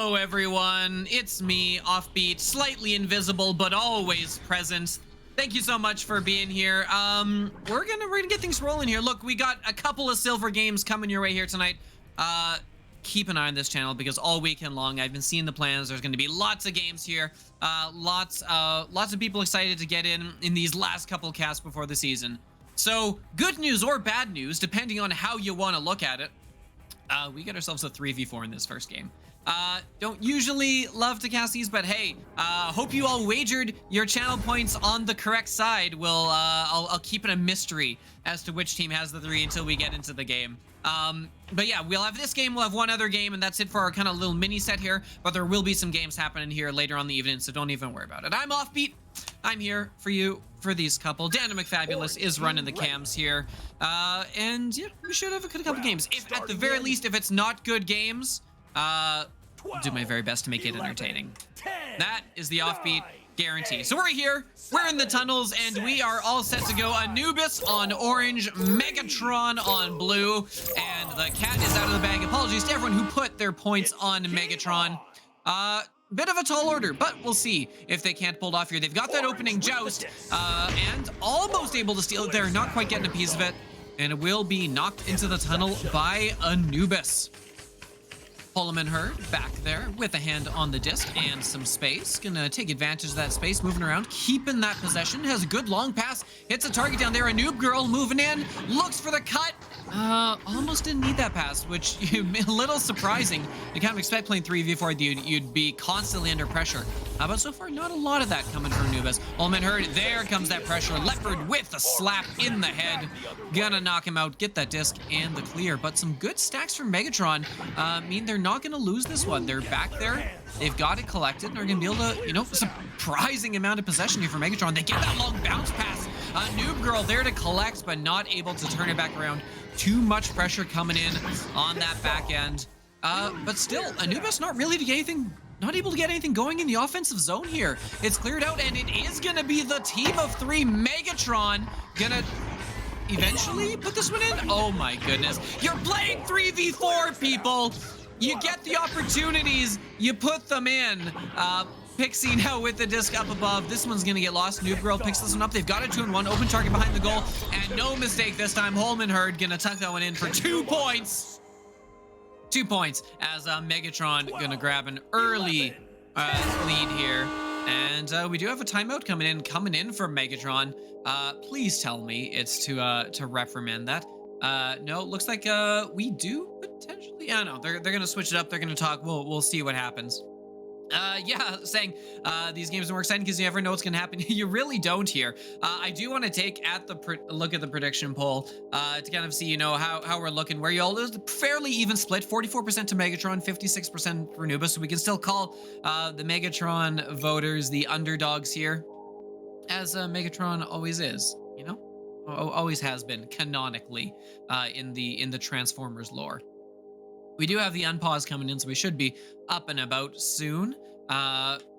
Hello everyone, it's me, Offbeat, slightly invisible but always present. Thank you so much for being here. We're gonna get things rolling here. Look, we got a couple of silver games coming your way here tonight. Keep an eye on this channel because all weekend long I've been seeing the plans. There's gonna be lots of games here. Lots of people excited to get in these last couple casts before the season. So good news or bad news, depending on how you want to look at it. We got ourselves a 3v4 in this first game. Don't usually love to cast these, but hey, hope you all wagered your channel points on the correct side. I'll keep it a mystery as to which team has the 3 until we get into the game. But yeah, we'll have this game, we'll have one other game, and that's it for our kind of little mini set here. But there will be some games happening here later on the evening, so don't even worry about it. I'm Offbeat. I'm here for you for these couple. Dano McFabulous is running the cams here. And yeah, we should have a couple games. If at the very least, if it's not good games, do my very best to make it entertaining. That is the Offbeat guarantee. So we're here, we're in the tunnels, and we are all set to go. Anubis on orange, Megatron on blue, and the cat is out of the bag. Apologies to everyone who put their points on Megatron. Bit of a tall order, but we'll see if they can't pull it off here. They've got that opening joust, and almost able to steal it there, not quite getting a piece of it, and it will be knocked into the tunnel by Anubis. Pullman Herd back there with a hand on the disc and some space. Gonna take advantage of that space, moving around, keeping that possession. Has a good long pass, hits a target down there. A noob girl moving in, looks for the cut. Almost didn't need that pass, which a little surprising. You kind of expect playing 3v4 you'd be constantly under pressure. But so far, not a lot of that coming from Anubis. Pullman Herd, there comes that pressure. Leopard with a slap in the head. Gonna knock him out, get that disc and the clear. But some good stacks from Megatron mean they're not gonna lose this one. They're back there. They've got it collected and are gonna be able to, you know, surprising amount of possession here for Megatron. They get that long bounce pass. Noob girl there to collect, but not able to turn it back around. Too much pressure coming in on that back end. But still, Anubis not really to get anything, not able to get anything going in the offensive zone here. It's cleared out, and it is gonna be the team of 3. Megatron gonna eventually put this one in. Oh my goodness. You're playing 3v4, people. You get the opportunities, you put them in. Pixie now with the disc up above. This one's gonna get lost. Noob girl picks this one up. They've got a 2-in-1. Open target behind the goal. And no mistake this time. Holman Herd gonna tuck that one in for 2 points. 2 points as Megatron gonna grab an early lead here. And we do have a timeout coming in for Megatron. Please tell me it's to reprimand that. No, looks like we do potentially. Yeah, no, they're gonna switch it up. They're gonna talk. We'll see what happens. Yeah, saying these games are more exciting because you never know what's gonna happen. You really don't here. I do want to take a look at the prediction poll to kind of see, you know, how we're looking. Where y'all is fairly even split, 44% to Megatron, 56% for Anubis. So we can still call the Megatron voters the underdogs here, as Megatron always is. You know, always has been canonically in the Transformers lore. We do have the unpause coming in, so we should be up and about soon.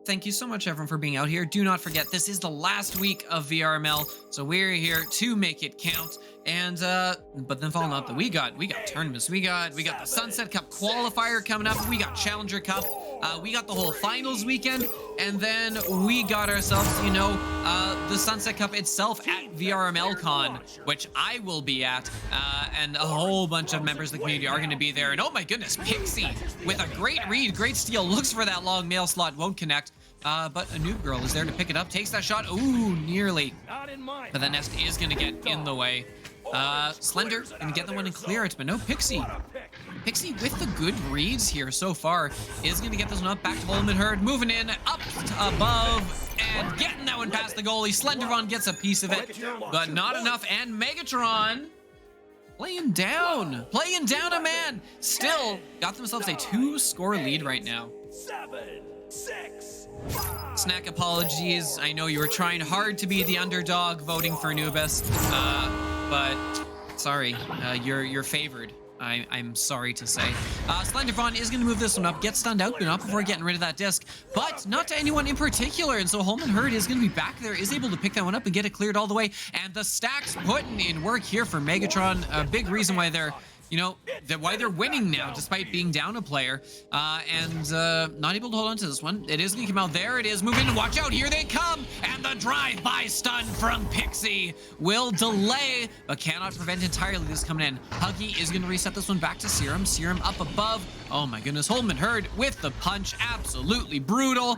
Thank you so much, everyone, for being out here. Do not forget, this is the last week of VRML, so we're here to make it count. And but then following up, we got tournaments. We got the Sunset Cup qualifier coming up. We got Challenger Cup. We got the whole finals weekend, and then we got ourselves, you know, the Sunset Cup itself at VRML Con, which I will be at, and a whole bunch of members of the community are going to be there. And oh my goodness, Pixie with a great read, great steal, looks for that long mail slot, won't connect. But a noob girl is there to pick it up, takes that shot. Ooh, nearly. But the nest is going to get in the way. Slender gonna get the one and clear it, but no Pixie. Pixie with the good reads here so far is gonna get this one up. Back to Holman Herd, moving in up above and getting that one past the goalie. Slenderon gets a piece of it, but not enough. And Megatron playing down a man. Still got themselves a 2-score lead right now. 7, 6, Snack apologies. I know you were trying hard to be the underdog voting for Anubis, but sorry, you're favored. I'm sorry to say. Slendervon is going to move this one up, get stunned out, but not before getting rid of that disc, but not to anyone in particular. And so Holman Herd is going to be back there, is able to pick that one up and get it cleared all the way. And the stacks putting in work here for Megatron. A big reason why they're you know, why they're winning now, despite being down a player, and not able to hold on to this one. It is going to come out. There it is. Moving. Watch out. Here they come. And the drive-by stun from Pixie will delay, but cannot prevent entirely this coming in. Huggy is going to reset this one back to Serum. Serum up above. Oh my goodness. Holman Hurd with the punch. Absolutely brutal.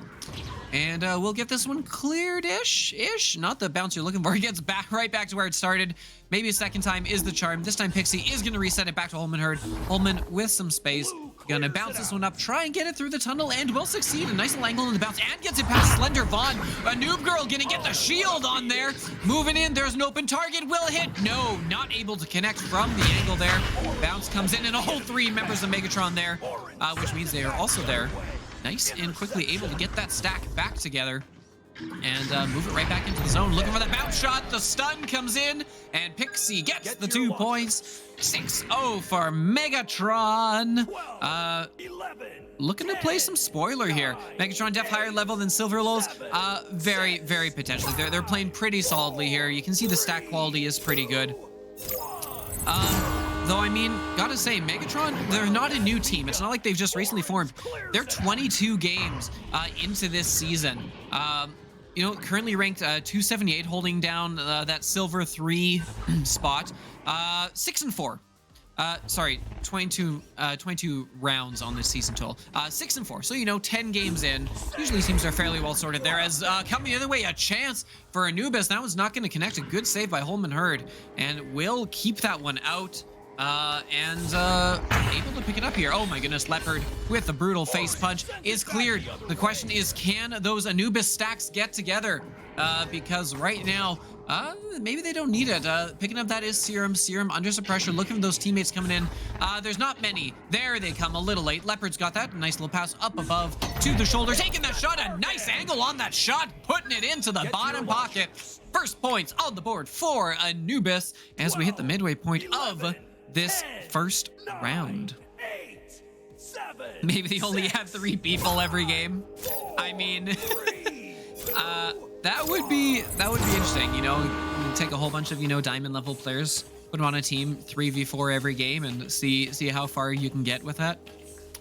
And we'll get this one cleared-ish. Not the bounce you're looking for. He gets back right back to where it started. Maybe a second time is the charm. This time Pixie is going to reset it back to Holman Hurd. Holman with some space. Gonna bounce this one up. Try and get it through the tunnel and will succeed. A nice little angle in the bounce and gets it past Slender Vaughn. A Noob Girl gonna get the shield on there. Moving in. There's an open target. Will hit. No, not able to connect from the angle there. Bounce comes in and all three members of Megatron there, which means they are also there. Nice and quickly able to get that stack back together and move it right back into the zone. Looking for the bounce shot. The stun comes in and Pixie gets the 2 points. 6-0 for Megatron. Looking to play some spoiler here. Megatron def higher level than Silver Lulz. Very, very potentially. They're playing pretty solidly here. You can see the stack quality is pretty good. Though, I mean, gotta say, Megatron, they're not a new team. It's not like they've just recently formed. They're 22 games into this season. You know, currently ranked 278, holding down that Silver 3 spot. 6-4. Sorry, 22 rounds on this season total. 6-4. So, you know, 10 games in. Usually teams are fairly well sorted there. As coming the other way, a chance for Anubis. That one's not going to connect. A good save by Holman Hurd. And will keep that one out. Able to pick it up here. Oh my goodness, Leopard with the brutal face punch is cleared. The question is, can those Anubis stacks get together? Because right now, maybe they don't need it. Picking up that is Serum. Serum under some pressure, looking for those teammates coming in. There's not many. There they come, a little late. Leopard's got that. Nice little pass up above to the shoulder. Taking that shot, a nice angle on that shot, putting it into the bottom pocket. First points on the board for Anubis as we hit the midway point of this first round. Maybe they only have 3 people every game. I mean, that would be interesting. You know, you take a whole bunch of, you know, diamond level players, put them on a team, 3v4 every game, and see how far you can get with that.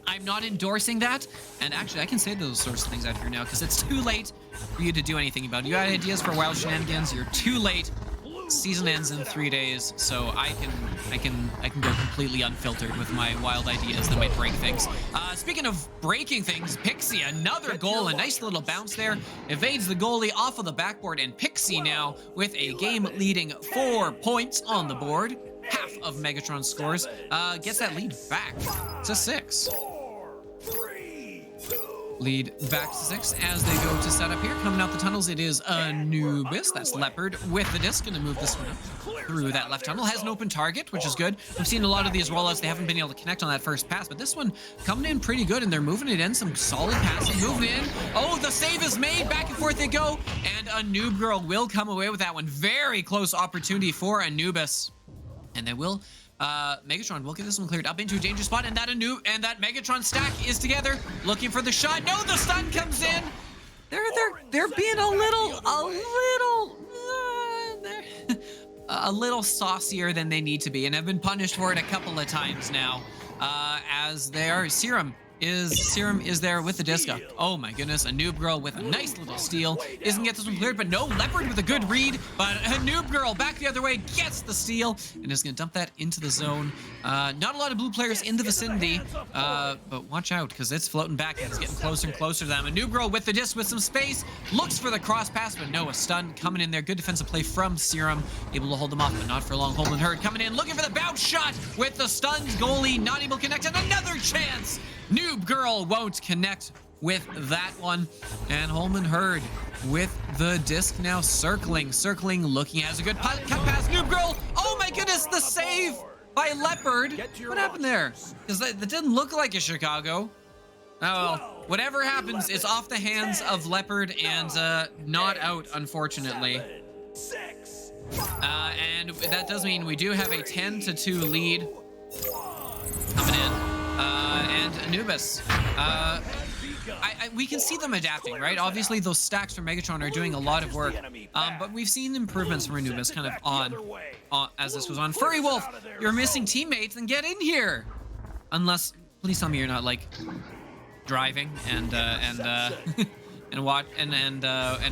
I'm not endorsing that, and actually I can say those sorts of things out here now because it's too late for you to do anything about it. You got ideas for wild shenanigans, you're too late. Season ends in 3 days, so I can go completely unfiltered with my wild ideas that might break things. Speaking of breaking things, Pixie, another goal, a nice little bounce there, evades the goalie off of the backboard, and Pixie now with a game-leading 4 points on the board. Half of Megatron's scores, gets that lead back to 6. Lead back to 6 as they go to set up here. Coming out the tunnels, it is Anubis. That's Leopard with the disc. Gonna move this one up through that left tunnel. Has an open target, which is good. We've seen a lot of these rollouts. They haven't been able to connect on that first pass, but this one coming in pretty good, and they're moving it in. Some solid passing. Moving in. Oh, the save is made. Back and forth they go, and a Noob Girl will come away with that one. Very close opportunity for Anubis. And they will... Megatron will get this one cleared up into a danger spot, and that Megatron stack is together, looking for the shot. No, the stun comes in. They're being a little saucier than they need to be, and have been punished for it a couple of times now. As their Serum is there with the disco. Oh my goodness, a Noob Girl with a nice little steal. Isn't get this one cleared, but no, Leopard with a good read, but a Noob Girl back the other way gets the steal and is gonna dump that into the zone. Not a lot of blue players in the vicinity, but watch out because it's floating back and it's getting closer and closer to them. A Noob Girl with the disc with some space, looks for the cross pass, but no, a stun coming in there. Good defensive play from Serum, able to hold them off, but not for long. Holman Hurd coming in, looking for the bounce shot with the stunned goalie, not able to connect, and another chance. Noob Girl won't connect with that one. And Holman Hurd with the disc now circling, looking, has a good cut pass. Noob Girl, oh my goodness, the save by Leopard. What happened there? Because that didn't look like a Chicago. Oh well, whatever happens, it's off the hands of Leopard and not out, unfortunately. And that does mean we do have a 10-2 lead coming in. And Anubis we can see them adapting, right? Obviously, those stacks from Megatron are doing a lot of work, but we've seen improvements from Anubis kind of on as this was on. Furry Wolf, you're missing teammates, then get in here. Unless, please tell me you're not like driving and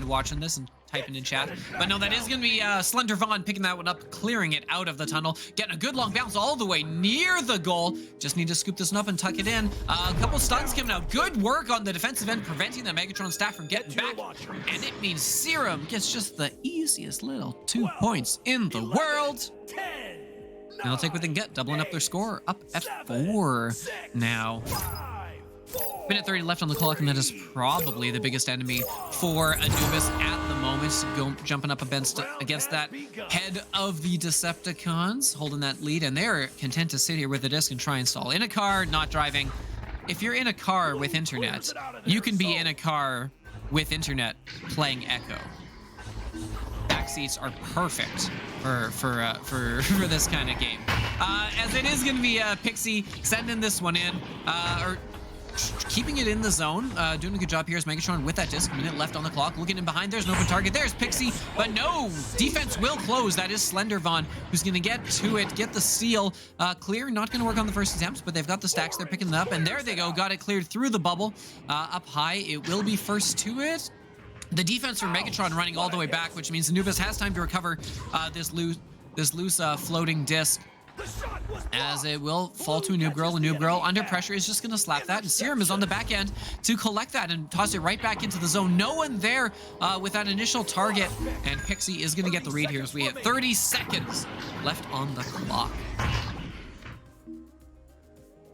watching this and typing in chat. But no, that is going to be Slender Vaughn picking that one up, clearing it out of the tunnel, getting a good long bounce all the way near the goal. Just need to scoop this one up and tuck it in. A couple stuns coming out. Good work on the defensive end, preventing the Megatron staff from getting back. And it means Serum gets just the easiest little 2 points in the world. 10, And they'll take what they can get, doubling up their score, up at 4 now. Minute 30 left on the clock, and that is probably the biggest enemy for Anubis at the moment. Jumping up against that head of the Decepticons, holding that lead, and they're content to sit here with the disc and try and stall. In a car, not driving. If you're in a car with internet, you can be in a car with internet playing Echo. Back seats are perfect for this kind of game. As it is going to be Pixie sending this one in, or keeping it in the zone. Doing a good job here is Megatron with that disc. Minute left on the clock. Looking in behind. There's an open target. There's Pixie. But no! Defense will close. That is Slender Vaughn who's going to get to it. Get the seal. Clear. Not going to work on the first attempts, but they've got the stacks. They're picking it up. And there they go. Got it cleared through the bubble. Up high. It will be first to it. The defense for Megatron running all the way back, which means Anubis has time to recover this loose floating disc. As it will fall to a Noob Girl. A Noob Girl under pressure is just going to slap that. And Serum is on the back end to collect that and toss it right back into the zone. No one there with that initial target. And Pixie is going to get the read here as we have 30 seconds left on the clock.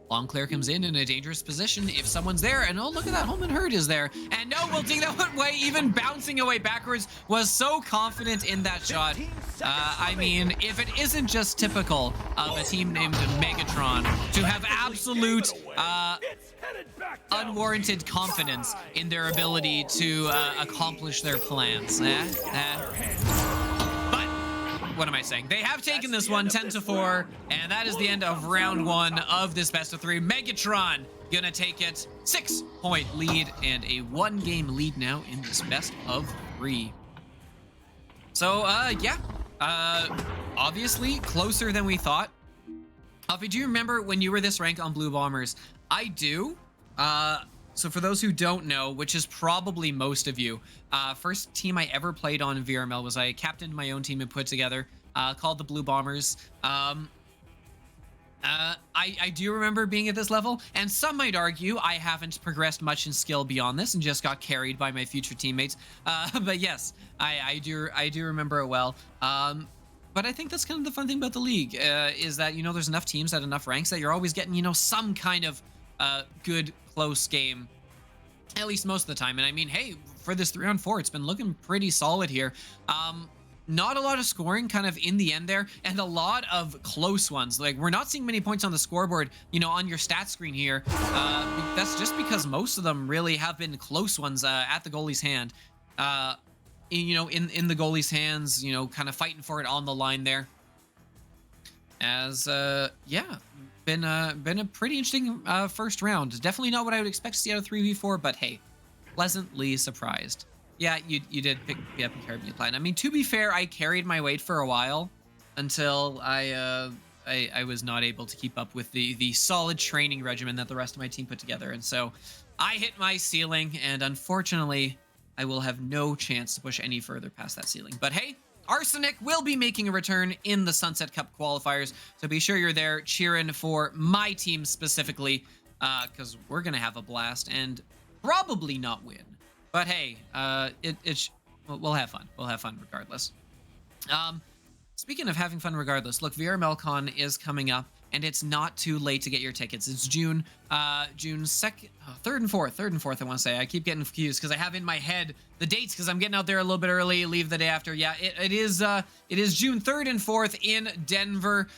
Long clear comes in a dangerous position if someone's there. And oh, look at that. Holman Hurd is there. And no, we'll take that one away. Even bouncing away backwards. Was so confident in that shot. I mean, if it isn't just typical of a team named Megatron to have absolute unwarranted confidence in their ability to accomplish their plans. What am I saying? They have taken this one 10-4, and that is the end of round 1 of this best of 3. Megatron gonna take it 6-point lead and a 1-game lead now in this best of 3. So yeah, obviously closer than we thought. Do you remember when you were this rank on Blue Bombers? I do. So for those who don't know, which is probably most of you, first team I ever played on in VRML was I captained my own team and put together, called the Blue Bombers. I do remember being at this level, and some might argue I haven't progressed much in skill beyond this and just got carried by my future teammates. But yes, I do remember it well. But I think that's kind of the fun thing about the league, is that, you know, there's enough teams at enough ranks that you're always getting, you know, some kind of good close game, at least most of the time. And I mean, hey, for this 3-on-4, it's been looking pretty solid here. Not a lot of scoring kind of in the end there, and a lot of close ones. Like, we're not seeing many points on the scoreboard, you know, on your stat screen here. That's just because most of them really have been close ones at the goalie's hand. You know, in the goalie's hands, you know, kind of fighting for it on the line there. As, yeah, been a pretty interesting first round. Definitely not what I would expect to see out of 3v4, but hey, pleasantly surprised. Yeah, you did pick me up and carry me a plan. I mean, to be fair, I carried my weight for a while until I was not able to keep up with the solid training regimen that the rest of my team put together, and so I hit my ceiling, and unfortunately, I will have no chance to push any further past that ceiling. But hey, Arsenic will be making a return in the Sunset Cup qualifiers, so be sure you're there cheering for my team specifically, because we're gonna have a blast and probably not win. But hey, we'll have fun. We'll have fun regardless. Speaking of having fun regardless, look, VRML Con is coming up, and it's not too late to get your tickets. It's June 2nd, 3rd and 4th, I want to say. I keep getting confused because I have in my head the dates because I'm getting out there a little bit early, leave the day after. Yeah, it is June 3rd and 4th in Denver.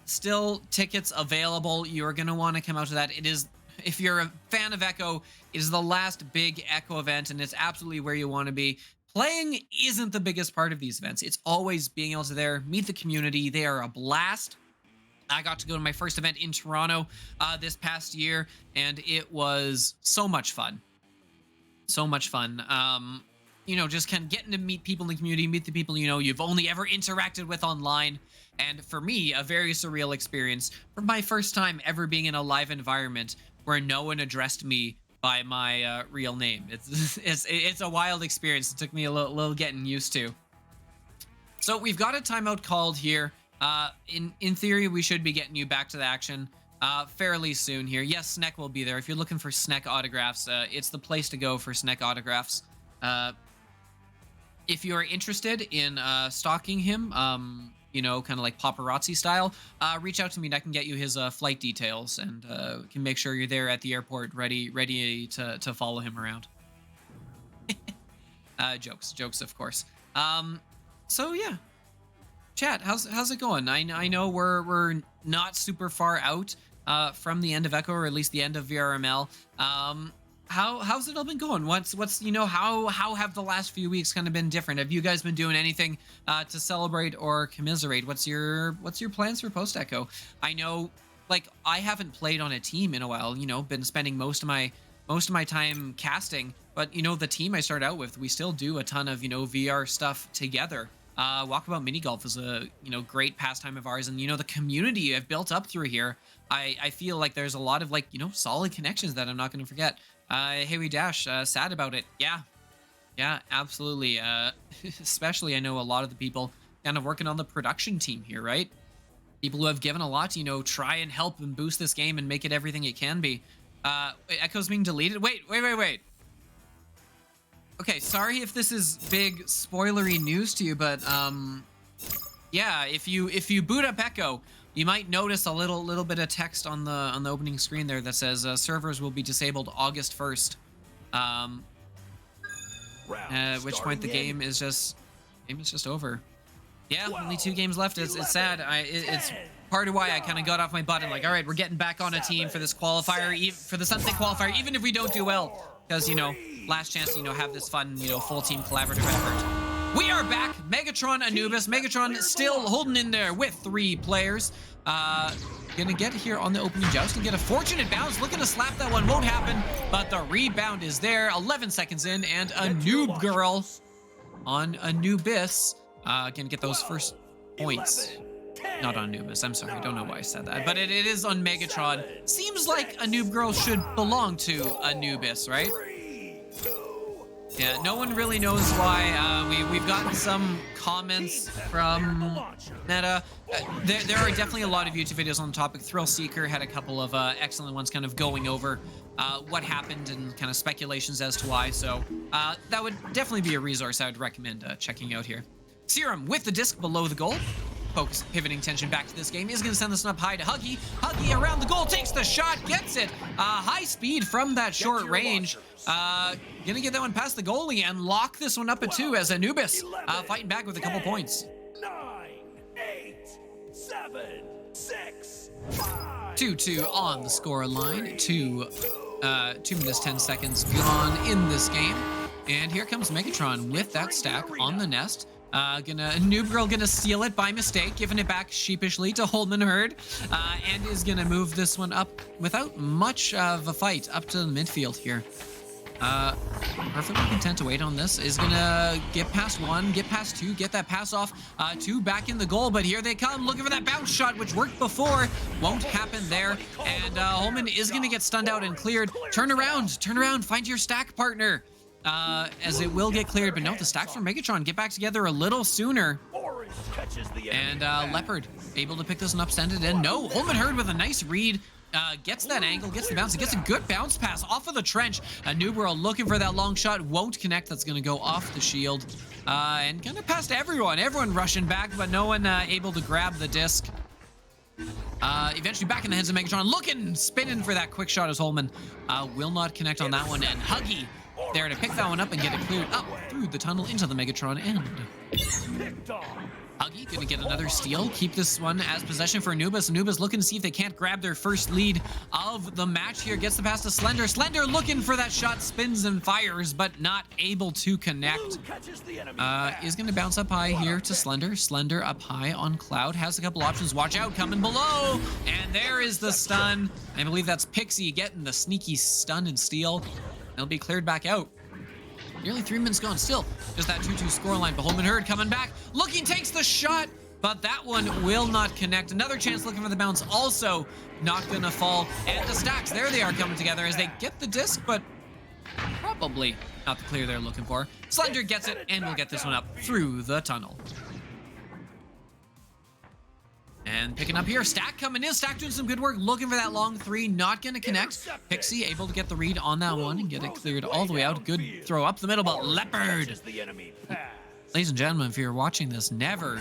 Still tickets available. You're going to want to come out to that. It is, if you're a fan of Echo, it is the last big Echo event, and it's absolutely where you want to be. Playing isn't the biggest part of these events. It's always being able to there meet the community. They are a blast. I got to go to my first event in Toronto this past year, and it was so much fun. So much fun. You know, just kind of getting to meet people in the community, meet the people, you know, you've only ever interacted with online. And for me, a very surreal experience for my first time ever being in a live environment where no one addressed me by my real name. It's a wild experience. It took me a little getting used to. So we've got a timeout called here. In theory, we should be getting you back to the action fairly soon here. Yes, Snek will be there. If you're looking for Snek autographs, it's the place to go for Snek autographs. If you're interested in stalking him, you know, kind of like paparazzi style, reach out to me and I can get you his flight details and can make sure you're there at the airport ready to follow him around. Jokes, of course. So yeah, chat, how's it going? I know we're not super far out from the end of Echo, or at least the end of VRML. How's it all been going? What's you know, how have the last few weeks kind of been different? Have you guys been doing anything to celebrate or commiserate? What's your plans for post Echo? I know, like, I haven't played on a team in a while. You know, been spending most of my time casting, but you know, the team I started out with, we still do a ton of, you know, VR stuff together. Walkabout Mini Golf is a, you know, great pastime of ours, and you know, the community I've built up through here, I feel like there's a lot of, like, you know, solid connections that I'm not going to forget. Hey, we Dash, sad about it. Yeah, absolutely. Especially, I know a lot of the people kind of working on the production team here, right? People who have given a lot to, you know, try and help and boost this game and make it everything it can be. Echo's being deleted. Wait. Okay, sorry if this is big spoilery news to you, but yeah, if you boot up Echo, you might notice a little bit of text on the opening screen there that says servers will be disabled August 1st. At which point the game is just over. Yeah, only 2 games left. It's sad. It's part of why I kind of got off my butt and like, all right, we're getting back on a team for this qualifier, for the Sunset qualifier, even if we don't do well, because, you know, last chance to, you know, have this fun, you know, full team collaborative effort. We are back. Megatron, Anubis. Megatron still holding in there with 3 players. Gonna get here on the opening joust and get a fortunate bounce. Looking to slap that one. Won't happen, but the rebound is there. 11 seconds in, and a noob girl on Anubis. Gonna get those first points. Not on Anubis. I'm sorry. I don't know why I said that. But it is on Megatron. Seems like a noob girl should belong to Anubis, right? Yeah, no one really knows why. We've gotten some comments from Meta. There are definitely a lot of YouTube videos on the topic. Thrill Seeker had a couple of excellent ones kind of going over what happened and kind of speculations as to why. So that would definitely be a resource I would recommend checking out here. Serum with the disc below the goal. Focus, pivoting tension back to this game, is going to send this one up high to Huggy. Huggy around the goal, takes the shot, gets it. High speed from that short range. Gonna get that one past the goalie and lock this one up at 2 as Anubis fighting back with a couple points. 9, 8, 7, 6, 5. 2-2 on the score line. 2 minutes 10 seconds gone in this game. And here comes Megatron with that stack on the nest. Noob Girl gonna steal it by mistake, giving it back sheepishly to Holman Hurd, and is gonna move this one up without much of a fight up to the midfield here. Perfectly content to wait on this. Is gonna get past 1, get past 2, get that pass off. 2 back in the goal, but here they come, looking for that bounce shot, which worked before. Won't happen there, and Holman is gonna get stunned out and cleared. Turn around, find your stack partner. As it will get cleared, but no, the stacks from Megatron get back together a little sooner. And Leopard able to pick this one up, send it in. No, Holman Hurd with a nice read. Gets that angle, gets the bounce, gets a good bounce pass off of the trench. Noob Girl looking for that long shot, won't connect. That's going to go off the shield. And kind of past everyone rushing back, but no one able to grab the disc. Eventually back in the hands of Megatron, spinning for that quick shot as Holman will not connect on that one. And Huggy there to pick that one up and get it cleared up through the tunnel into the Megatron end. Huggy Gonna get another steal. Keep this one as possession for Anubis. Anubis looking to see if they can't grab their first lead of the match here. Gets the pass to Slender. Slender looking for that shot. Spins and fires, but not able to connect. Is gonna bounce up high here to Slender. Slender up high on Cloud. Has a couple options. Watch out, coming below. And there is the stun. I believe that's Pixie getting the sneaky stun and steal. It'll be cleared back out. Nearly 3 minutes gone. Still just that 2-2 scoreline. Beholden Herd coming back. Looking, takes the shot, but that one will not connect. Another chance looking for the bounce. Also not gonna fall. And the stacks, there they are coming together as they get the disc, but probably not the clear they're looking for. Slender gets it, and we'll get this one up through the tunnel. And picking up here, Stack coming in. Stack doing some good work, looking for that long three, not going to connect. Pixie able to get the read on that one and get it cleared all the way out. Good throw up the middle, but Leopard. Ladies and gentlemen, if you're watching this, never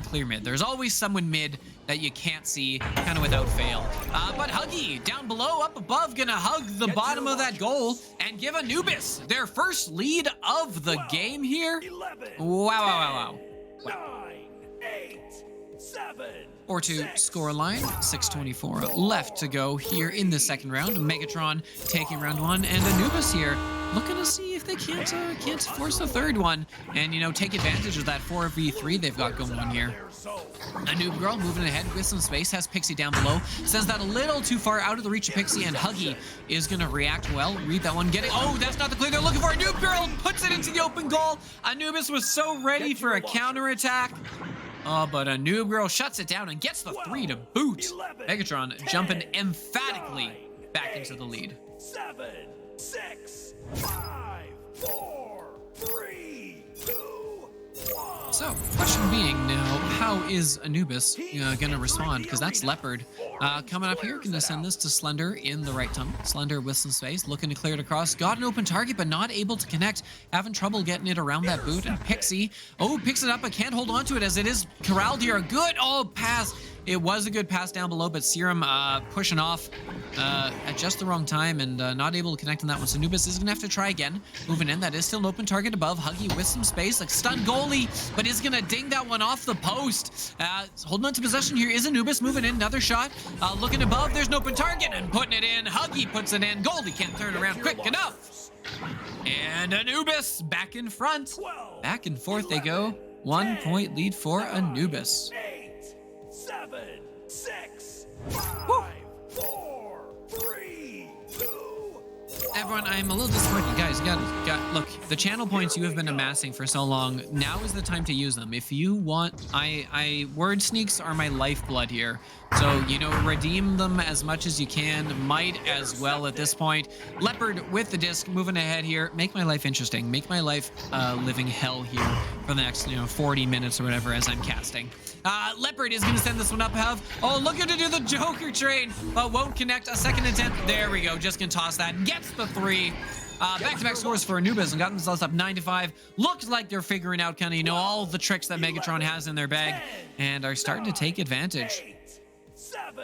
clear mid. There's always someone mid that you can't see, kind of without fail. But Huggy, down below, up above, gonna hug the bottom of that goal and give Anubis their first lead of the game here. 11, Wow. 9, 8, 7, 4-2 scoreline, 6:24 left to go here in the second round. Megatron taking round one, and Anubis here looking to see if they can't force the third one and, you know, take advantage of that 4v3 they've got going on here. Anub Girl moving ahead with some space, has Pixie down below, sends that a little too far out of the reach of Pixie, and Huggy is going to react well. Read that one, get it. Oh, that's not the clear they're looking for. Anub Girl puts it into the open goal. Anubis was so ready for a counterattack. Oh, but a Noob Girl shuts it down and gets the 3 to boot. Megatron jumping emphatically back into the lead. 7, 6, 5, 4, 3, 2, 1. So, question being now, how is Anubis gonna respond? Because that's Leopard coming up here. Gonna send this to Slender in the right tunnel. Slender with some space, looking to clear it across. Got an open target, but not able to connect. Having trouble getting it around that boot. And Pixie, picks it up, but can't hold on to it as it is corralled here. A good, pass. It was a good pass down below, but Serum pushing off at just the wrong time and not able to connect on that one. So Anubis is going to have to try again. Moving in, that is still an open target above. Huggy with some space, like stun goalie, but is going to ding that one off the post. Holding on to possession here is Anubis, moving in, another shot. Looking above, there's an open target and putting it in. Huggy puts it in. Goalie can't turn around quick enough. And Anubis back in front. Back and forth they go. 1 point lead for Anubis. 7, 6, 5, 4, 3, 2, 1. Everyone, I'm a little disappointed. Guys, look, the channel points you have been amassing for so long, now is the time to use them. If you want, word sneaks are my lifeblood here. So, redeem them as much as you can. Might as well at this point. Leopard with the disc, moving ahead here. Make my life interesting. Make my life living hell here for the next, 40 minutes or whatever as I'm casting. Leopard is going to send this one up, looking to do the Joker train, but won't connect. A second attempt. There we go. Just going to toss that. Gets the 3. Back-to-back scores for Anubis and got themselves up 9-5. Looks like they're figuring out kind of, all the tricks that Megatron has in their bag and are starting to take advantage. 7,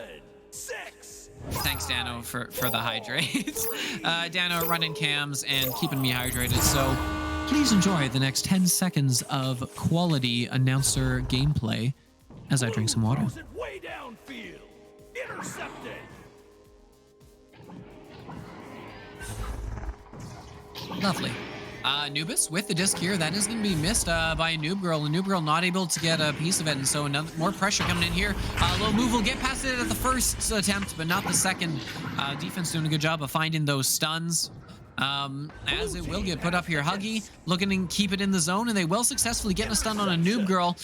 6. Thanks, Dano, for the hydrates. Dano running cams and keeping me hydrated. So please enjoy the next 10 seconds of quality announcer gameplay as I drink some water. Way downfield. Intercepted. Lovely. Anubis with the disc here. That is going to be missed by Noob Girl. Noob Girl not able to get a piece of it, and so more pressure coming in here. Low move will get past it at the first attempt, but not the second. Defense doing a good job of finding those stuns. As it will get put up here. Huggy looking to keep it in the zone, and they will successfully get a stun on a Noob Girl.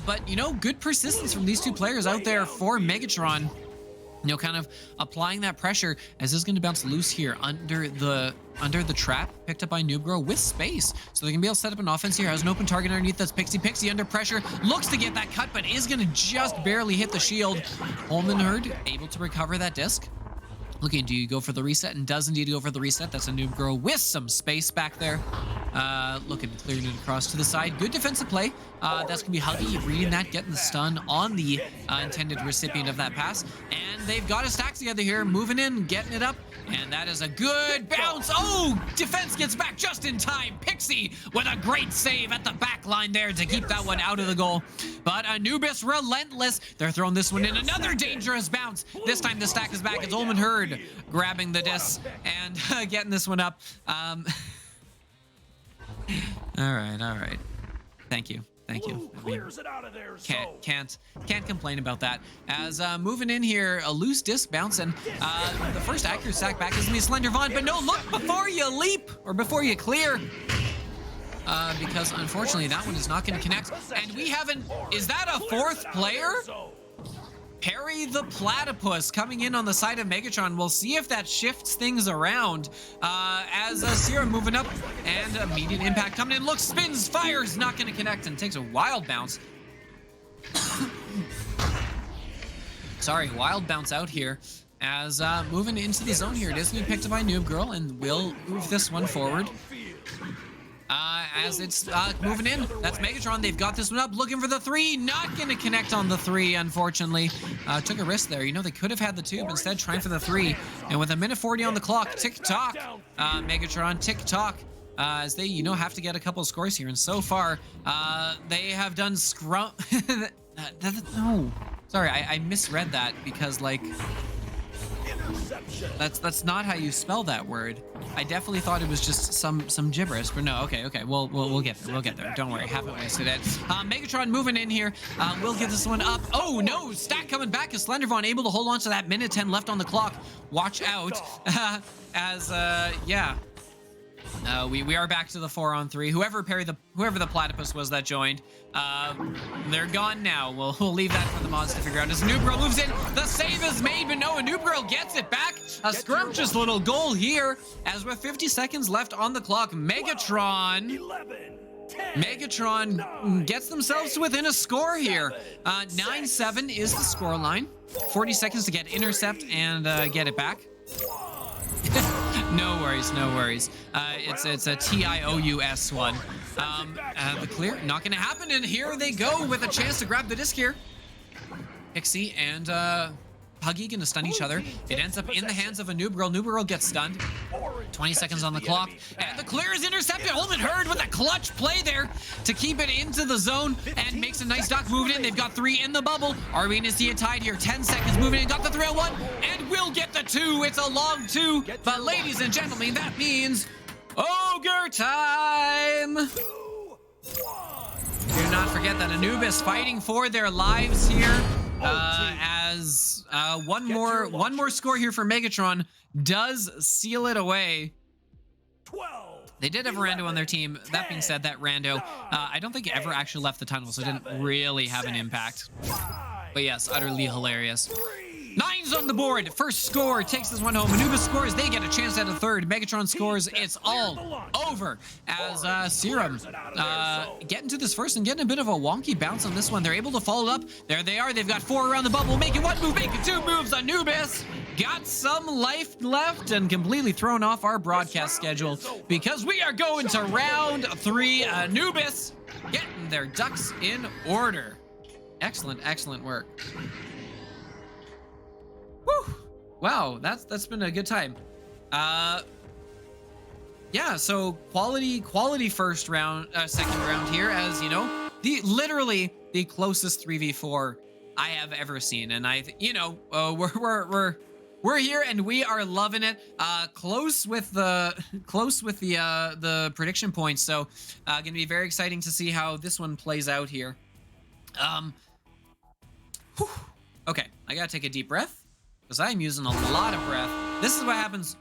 But, good persistence from these two players out there for Megatron. Kind of applying that pressure as this is going to bounce loose here under the trap, picked up by Noob Girl with space. So they can be able to set up an offense here. Has an open target underneath. That's Pixie. Pixie under pressure. Looks to get that cut, but is going to just barely hit the shield. Holman Herd able to recover that disc. Looking to go for the reset, and does indeed go for the reset. That's a Noob Girl with some space back there. Looking to clear it across to the side. Good defensive play. That's going to be Huggy reading that, getting the stun on the intended recipient of that pass. And they've got a stack together here, moving in, getting it up. And that is a good bounce. Oh, defense gets back just in time. Pixie with a great save at the back line there to keep that one out of the goal. But Anubis relentless. They're throwing this one in. Another dangerous bounce. This time the stack is back. It's Olman Herd grabbing the disc and getting this one up. All right. Thank you. Thank you. I mean, can't complain about that. As moving in here, a loose disc bouncing. The first accurate sack back is me, Slender Vaughn, but no, look before you leap or before you clear. Because unfortunately that one is not going to connect. And we haven't. Is that a fourth player? Perry the Platypus coming in on the side of Megatron. We'll see if that shifts things around. As Serum moving up and immediate impact coming in. Look, spins, fires, not going to connect and takes a wild bounce. Sorry, wild bounce out here. As moving into the zone here, it is going to be picked up by Noob Girl and will move this one forward. As it's moving in, that's Megatron. They've got this one up, looking for the 3. Not going to connect on the 3, unfortunately. Took a risk there. You know, they could have had the tube, instead trying for the 3. And with a minute 40 on the clock, tick-tock, Megatron, tick-tock. As they, you know, have to get a couple of scores here. And so far, they have done scrum... no. Sorry, I misread that because, like... That's not how you spell that word. I definitely thought it was just some gibberish, but no. Okay. We'll get there. We'll get there. Don't worry. Haven't wasted it. Megatron moving in here. We'll get this one up. Oh no! Stack coming back. Is Slendervon able to hold on to that minute 10 left on the clock? Watch out. Yeah. We are back to the 4-on-3. Whoever the platypus was that joined, they're gone now. We'll leave that for the mods to figure out. As Noob Girl moves in, the save is made, but no, Noob Girl gets it back. A scrumptious little goal here. As with 50 seconds left on the clock, Megatron gets themselves within a score here. 9-7 is the score line. 40 seconds to get intercept and get it back. No worries. It's a TIOUS one. The clear, not gonna happen, and here they go with a chance to grab the disc here. Pixie and Huggy gonna stun each other. It ends up in the hands of a Noob Girl. Noob Girl gets stunned. 20 seconds on the clock, and the clear is intercepted. Holden Herd with a clutch play there to keep it into the zone and makes a nice dock moving in. They've got 3 in the bubble. Are we gonna see it tied here? 10 seconds moving in. Got the 3-on-1 and will get the 2. It's a long 2, but ladies and gentlemen, that means ogre time. Do not forget that Anubis fighting for their lives here. As one more score here for Megatron does seal it away. 12. They did have a rando on their team. That being said, that rando, I don't think ever actually left the tunnel, so it didn't really have an impact. But yes, utterly hilarious. 9's on the board. First score takes this one home. Anubis scores. They get a chance at a third. Megatron scores. It's all over. As Serum getting to this first and getting a bit of a wonky bounce on this one. They're able to follow up. There they are. They've got 4 around the bubble. Making 1 move, making 2 moves. Anubis got some life left and completely thrown off our broadcast schedule because we are going to round 3. Anubis getting their ducks in order. Excellent work. Woo! Wow, that's been a good time. Yeah, so quality first round, second round here, as you know, literally the closest 3v4 I have ever seen, and we're here and we are loving it. Close with the prediction points, so gonna be very exciting to see how this one plays out here. Okay, I gotta take a deep breath, because I'm using a lot of breath. This is what happens,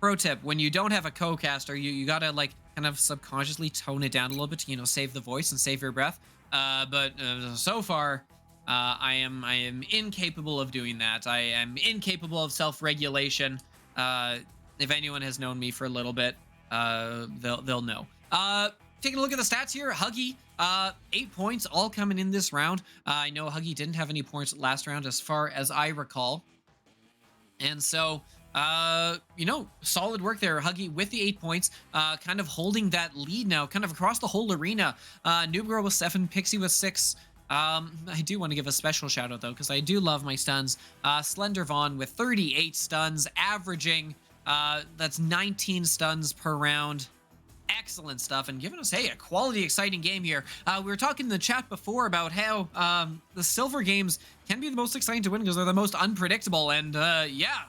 pro tip, when you don't have a co-caster, you gotta like kind of subconsciously tone it down a little bit to, save the voice and save your breath. But so far, I am incapable of doing that. I am incapable of self-regulation. If anyone has known me for a little bit, they'll know. Taking a look at the stats here, Huggy, 8 points, all coming in this round. I know Huggy didn't have any points last round as far as I recall. And so, solid work there, Huggy, with the 8 points, kind of holding that lead now, kind of across the whole arena. Noob Girl with 7, Pixie with 6. I do want to give a special shout out though, because I do love my stuns. Slender Vaughn with 38 stuns, averaging, that's 19 stuns per round. excellent stuff and giving us, hey, a quality, exciting game here. We were talking in the chat before about how the silver games can be the most exciting to win because they're the most unpredictable. And yeah,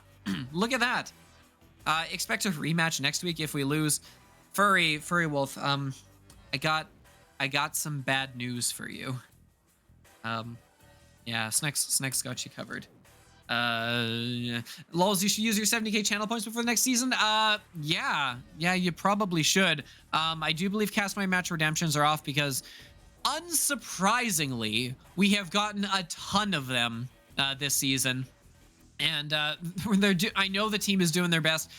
look at that. Expect a rematch next week if we lose. Furry Wolf, I got some bad news for you. Yeah, Snex got you covered. Lols, you should use your 70k channel points before the next season. Yeah, you probably should. I do believe Cast My Match redemptions are off because, unsurprisingly, we have gotten a ton of them this season. And I know the team is doing their best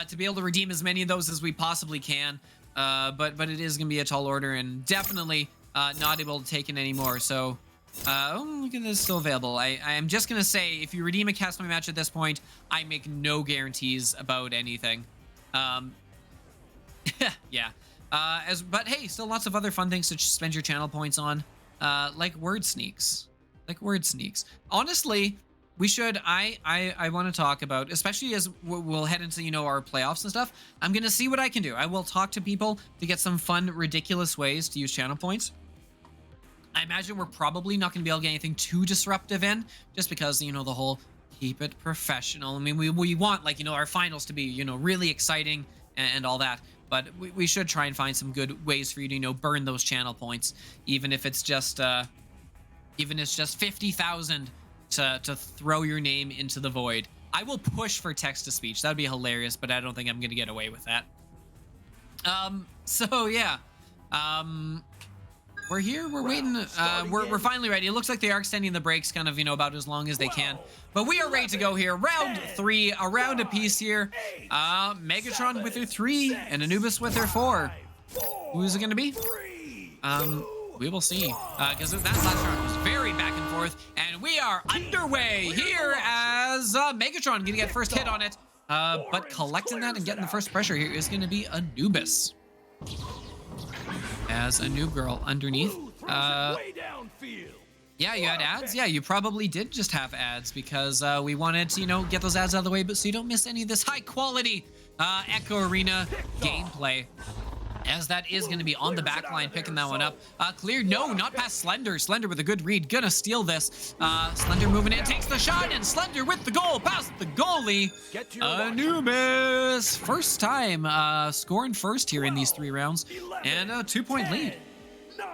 to be able to redeem as many of those as we possibly can. But it is going to be a tall order and definitely not able to take it anymore. So, look at this, still available. I am just going to say, if you redeem a Cast My Match at this point, I make no guarantees about anything. Yeah. But hey, still lots of other fun things to spend your channel points on, like word sneaks. Honestly, we should, I want to talk about, especially as we'll head into, our playoffs and stuff, I'm going to see what I can do. I will talk to people to get some fun, ridiculous ways to use channel points. I imagine we're probably not going to be able to get anything too disruptive in, just because, the whole keep it professional. I mean, we want, like, our finals to be, really exciting and all that. But we should try and find some good ways for you to, burn those channel points, even if it's just 50,000 to throw your name into the void. I will push for text-to-speech. That would be hilarious, but I don't think I'm going to get away with that. So yeah. We're here, we're waiting, we're finally ready. It looks like they are extending the breaks kind of, about as long as they can. But we are ready to go here. Round 3, a round apiece here. Megatron with her 3 and Anubis with her 4. Who's it going to be? We will see, because that last round was very back and forth, and we are underway here as Megatron going to get first hit on it, but collecting that and getting the first pressure here is going to be Anubis. As a noob girl underneath. Yeah, you had ads? Yeah, you probably did just have ads because we wanted to, get those ads out of the way, but so you don't miss any of this high quality Echo Arena gameplay. As that is going to be on the back line, picking that one up. Cleared, no, not past Slender. Slender with a good read, gonna steal this. Slender moving in, takes the shot, and Slender with the goal, past the goalie. Anubis, first time scoring first here in these 3 rounds, and a 2-point lead. 9,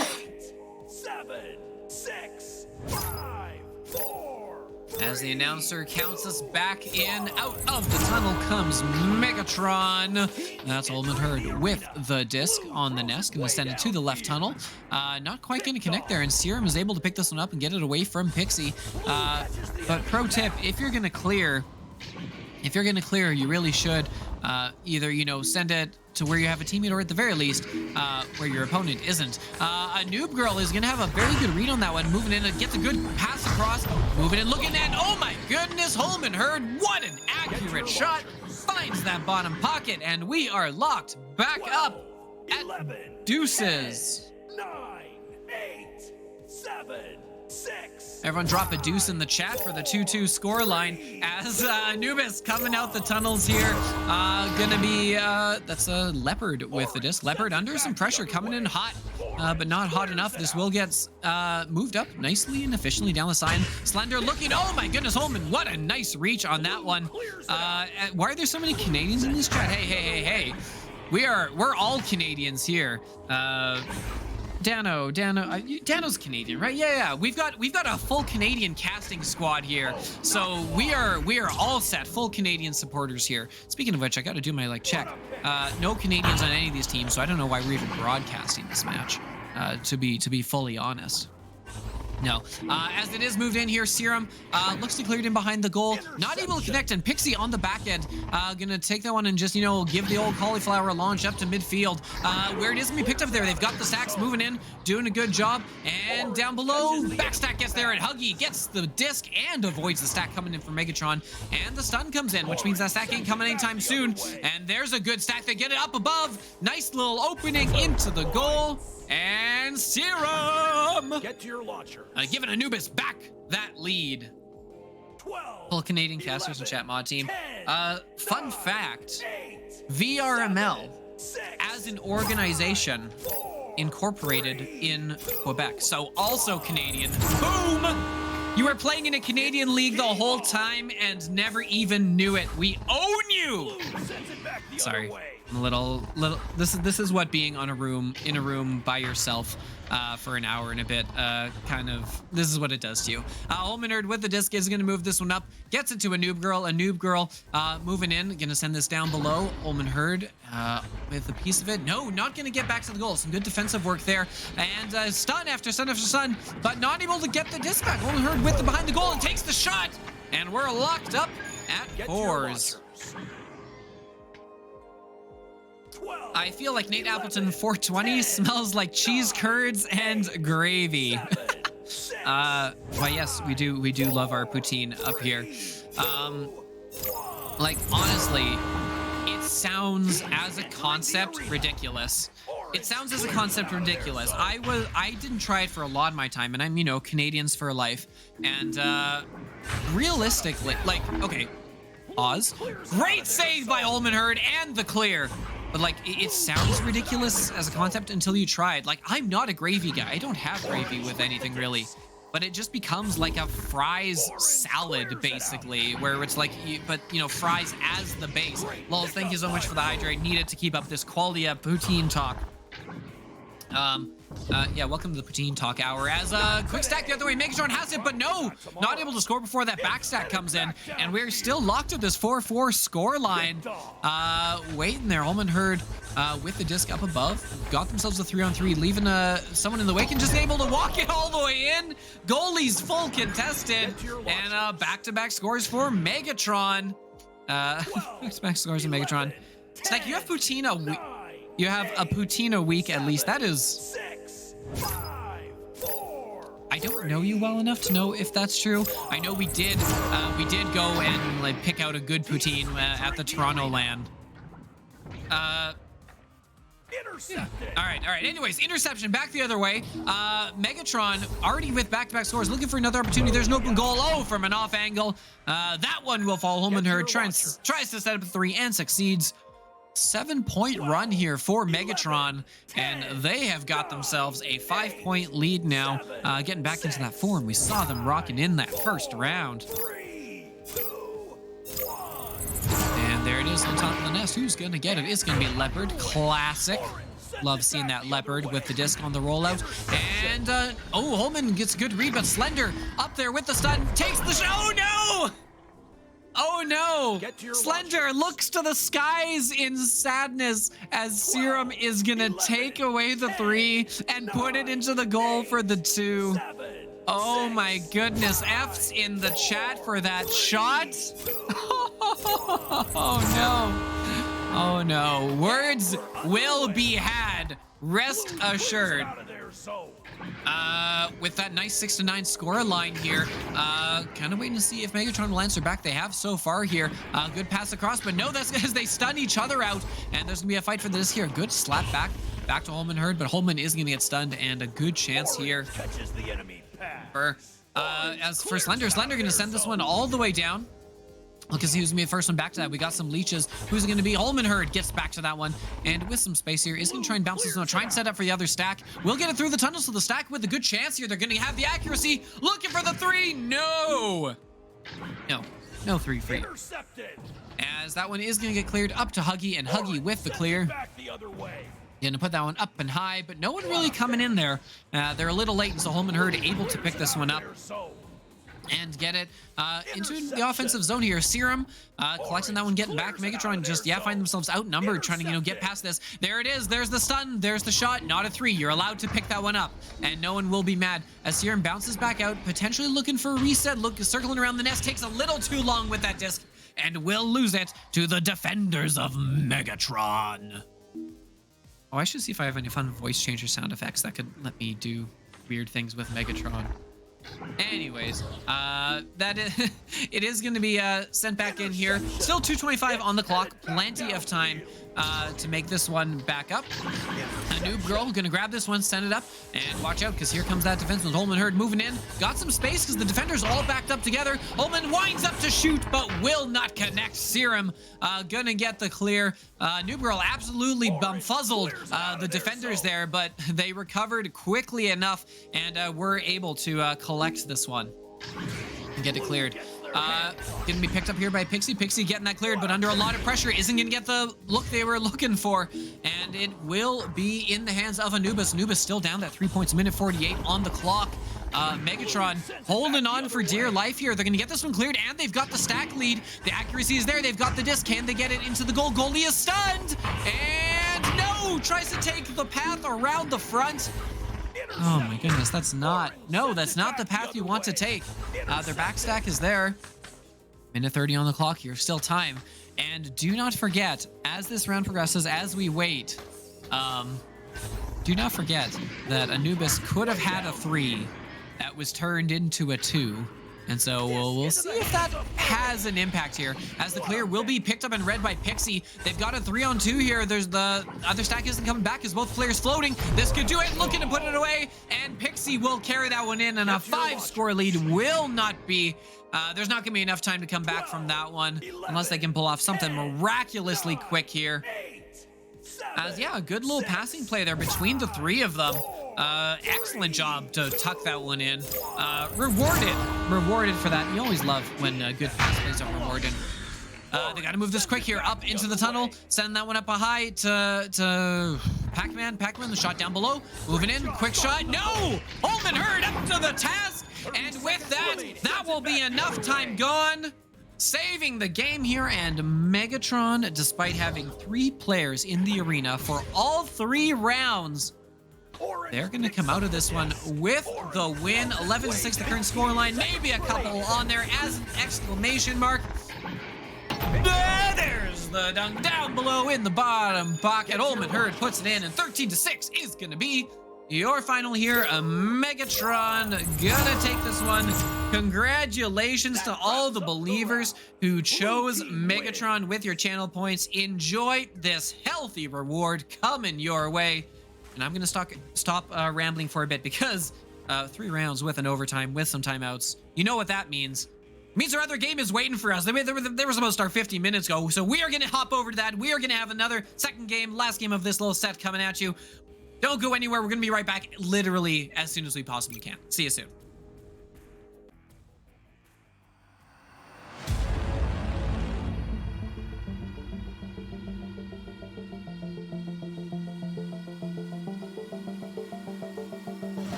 8, 7, 6, 5, 4. As the announcer counts us back in, out of the tunnel comes Megatron. That's Ultimate Herd with the disc on the nest. Going to send it to the left tunnel. Not quite going to connect there, and Serum is able to pick this one up and get it away from Pixie. But pro tip, if you're going to clear, you really should either, send it to where you have a teammate, or at the very least, where your opponent isn't. A noob girl is going to have a very good read on that one, moving in and gets a good pass across, moving in, looking at, oh my goodness, Holman Herd, what an accurate shot, finds that bottom pocket, and we are locked back up at deuces. 9, 8, 7, 6. Everyone drop a deuce in the chat for the 2-2 scoreline as Anubis coming out the tunnels here. Gonna be, that's a Leopard with the disc. Leopard under some pressure, coming in hot, but not hot enough. This will get moved up nicely and efficiently down the side. Slender looking, oh my goodness, Holman, what a nice reach on that one. Why are there so many Canadians in this chat? Hey. We're all Canadians here. Dano's Canadian, right? Yeah. We've got a full Canadian casting squad here, so we are all set, full Canadian supporters here. Speaking of which, I got to do my check. No Canadians on any of these teams, so I don't know why we're even broadcasting this match. To be fully honest. No. As it is moved in here, Serum looks to clear it in behind the goal. Not able to connect, and Pixie on the back end. Gonna take that one and just, give the old cauliflower launch up to midfield. Where it is gonna be picked up there. They've got the stacks moving in, doing a good job. And down below, backstack gets there, and Huggy gets the disc and avoids the stack coming in from Megatron. And the stun comes in, which means that stack ain't coming anytime soon. And there's a good stack. They get it up above. Nice little opening into the goal. And Serum Get to your launcher. giving Anubis back that lead. 12. Full Canadian casters and chat mod team. 10, Fun fact, 8, VRML as an organization incorporated in Quebec. So also Canadian. Boom! You were playing in a Canadian league the whole time and never even knew it. We own you! Sorry, I'm a little. This is what being in a room by yourself for an hour and a bit this is what it does to you. Holmanerd with the disc is going to move this one up, gets it to a noob girl moving in, gonna send this down below. Holmanerd with a piece of it. No, not gonna get back to the goal. Some good defensive work there, and stun after stun after stun, but not able to get the disc back. Holmanerd with the behind the goal and takes the shot, and we're locked up at fours. I feel like Nate Appleton 420 smells like cheese curds and gravy. Well, yes, we do love our poutine up here. Like, honestly, it sounds as a concept ridiculous. It sounds as a concept ridiculous. I didn't try it for a lot of my time, and I'm, you know, Canadians for life. And realistically, like, okay, pause. Great save by Holmanerd and the clear. But like, it sounds ridiculous as a concept until you try it. Like, I'm not a gravy guy. I don't have gravy with anything really. But it just becomes like a fries salad, basically, where it's like, you know, fries as the base. Lol, thank you so much for the hydrate. Needed to keep up this quality of poutine talk. Yeah, welcome to the Poutine Talk Hour. As quick stack the other way, Megatron has it, but no, not able to score before that back stack comes in, and we're still locked at this 4-4 score line. Waiting there, Holmanerd with the disc up above, got themselves a 3-on-3, leaving someone in the wake and just able to walk it all the way in. Goalie's full contested, and back-to-back scores for Megatron. Back-to-back scores for Megatron. It's like you have poutine you have a poutine a week at least. That is. I don't know you well enough to know if that's true. I know we did go and like pick out a good poutine at the Toronto land. Intercepted. All right. Anyways, interception back the other way. Megatron already with back-to-back scores, looking for another opportunity. There's an open goal. Oh, from an off angle. That one will fall. Holmanerd tries to set up a 3 and succeeds. 7-point run here for Megatron, and they have got themselves a 5-point lead now, getting back into that form. We saw them rocking in that first round. 3, 2, 1. And there it is on top of the nest. Who's gonna get it? It's gonna be Leopard. Classic. Love seeing that Leopard with the disc on the rollout. And oh, Holman gets a good read, but Slender up there with the stun takes the shot. Oh no! Oh no! Slender looks to the skies in sadness as Serum is gonna take away the 3 and put it into the goal for the 2. Oh my goodness, F's in the chat for that shot. Oh no. Oh no. Words will be had. Rest assured. With that nice 6-9 score line here, kind of waiting to see if Megatron will answer back. They have so far here. Good pass across, but no, that's because they stun each other out, and there's gonna be a fight for this here. Good slap back to Holmanerd, but Holman is gonna get stunned, and a good chance here for as for Slender gonna send this one all the way down. Because he was gonna be the first one back to that. We got some leeches. Who's it gonna be? Holmanerd gets back to that one, and with some space here, is gonna try and bounce this one. Try and set up for the other stack. We'll get it through the tunnel, so the stack with a good chance here. They're gonna have the accuracy. Looking for the 3. No 3 free. As that one is gonna get cleared up to Huggy, and Huggy with the clear. Gonna put that one up and high, but no one really coming in there. They're a little late, and so Holmanerd able to pick this one up and get it into the offensive zone here. Serum collecting that one, getting back. Megatron just, find themselves outnumbered, trying to, get past this. There it is. There's the stun. There's the shot. Not a 3. You're allowed to pick that one up, and no one will be mad. As Serum bounces back out, potentially looking for a reset. Circling around the nest. Takes a little too long with that disc, and will lose it to the defenders of Megatron. Oh, I should see if I have any fun voice changer sound effects that could let me do weird things with Megatron. Anyways, it is going to be sent back in here. Still 2:25 on the clock. Plenty of time to make this one back up. A noob girl gonna grab this one, send it up, and watch out because here comes that defense with Holman Hurd moving in. Got some space because the defenders all backed up together. Holman winds up to shoot, but will not connect. Serum gonna get the clear. Noob girl absolutely bumfuzzled the defenders there, but they recovered quickly enough and were able to collect this one and get it cleared. Gonna be picked up here by Pixie. Pixie getting that cleared, but under a lot of pressure. Isn't gonna get the look they were looking for. And it will be in the hands of Anubis. Anubis still down that 3 points, minute 48 on the clock. Megatron holding on for dear life here. They're gonna get this one cleared, and they've got the stack lead. The accuracy is there. They've got the disc. Can they get it into the goal? Goalie is stunned. And no! Tries to take the path around the front. Oh my goodness, that's not the path you want to take. Their backstack is there. Minute 30 on the clock here, still time. And do not forget, as this round progresses, as we wait, do not forget that Anubis could have had a 3 that was turned into a 2. And so we'll see if that has an impact here, as the clear will be picked up and read by Pixie. They've got a 3-on-2 here. There's the other stack isn't coming back as both players floating. This could do it, looking to put it away, and Pixie will carry that one in, and a 5-score lead will not be, there's not gonna be enough time to come back from that one, unless they can pull off something miraculously quick here. As yeah, a good little passing play there between the 3 of them. Excellent job to tuck that one in. Rewarded for that. You always love when good pass plays are rewarded. They got to move this quick here up into the tunnel. Send that one up a high to Pac-Man. Pac-Man, the shot down below. Moving in, quick shot. No! Holman Hurd up to the task. And with that, that will be enough time gone. Saving the game here, and Megatron, despite having 3 players in the arena for all 3 rounds, they're going to come out of this one with the win. 11-6 the current scoreline. Maybe a couple on there as an exclamation mark. There's the dunk down below in the bottom pocket. Holman Hurd puts it in, and 13-6 is going to be your final here. Megatron gonna take this one. Congratulations to all the believers who chose Megatron with your channel points. Enjoy this healthy reward coming your way. And I'm gonna stop rambling for a bit, because 3 rounds with an overtime with some timeouts, you know what that means. It means our other game is waiting for us. They were supposed to start 50 minutes ago, so we are gonna hop over to that. We are gonna have another second game, last game of this little set coming at you. Don't go anywhere. We're gonna be right back literally as soon as we possibly can. See you soon.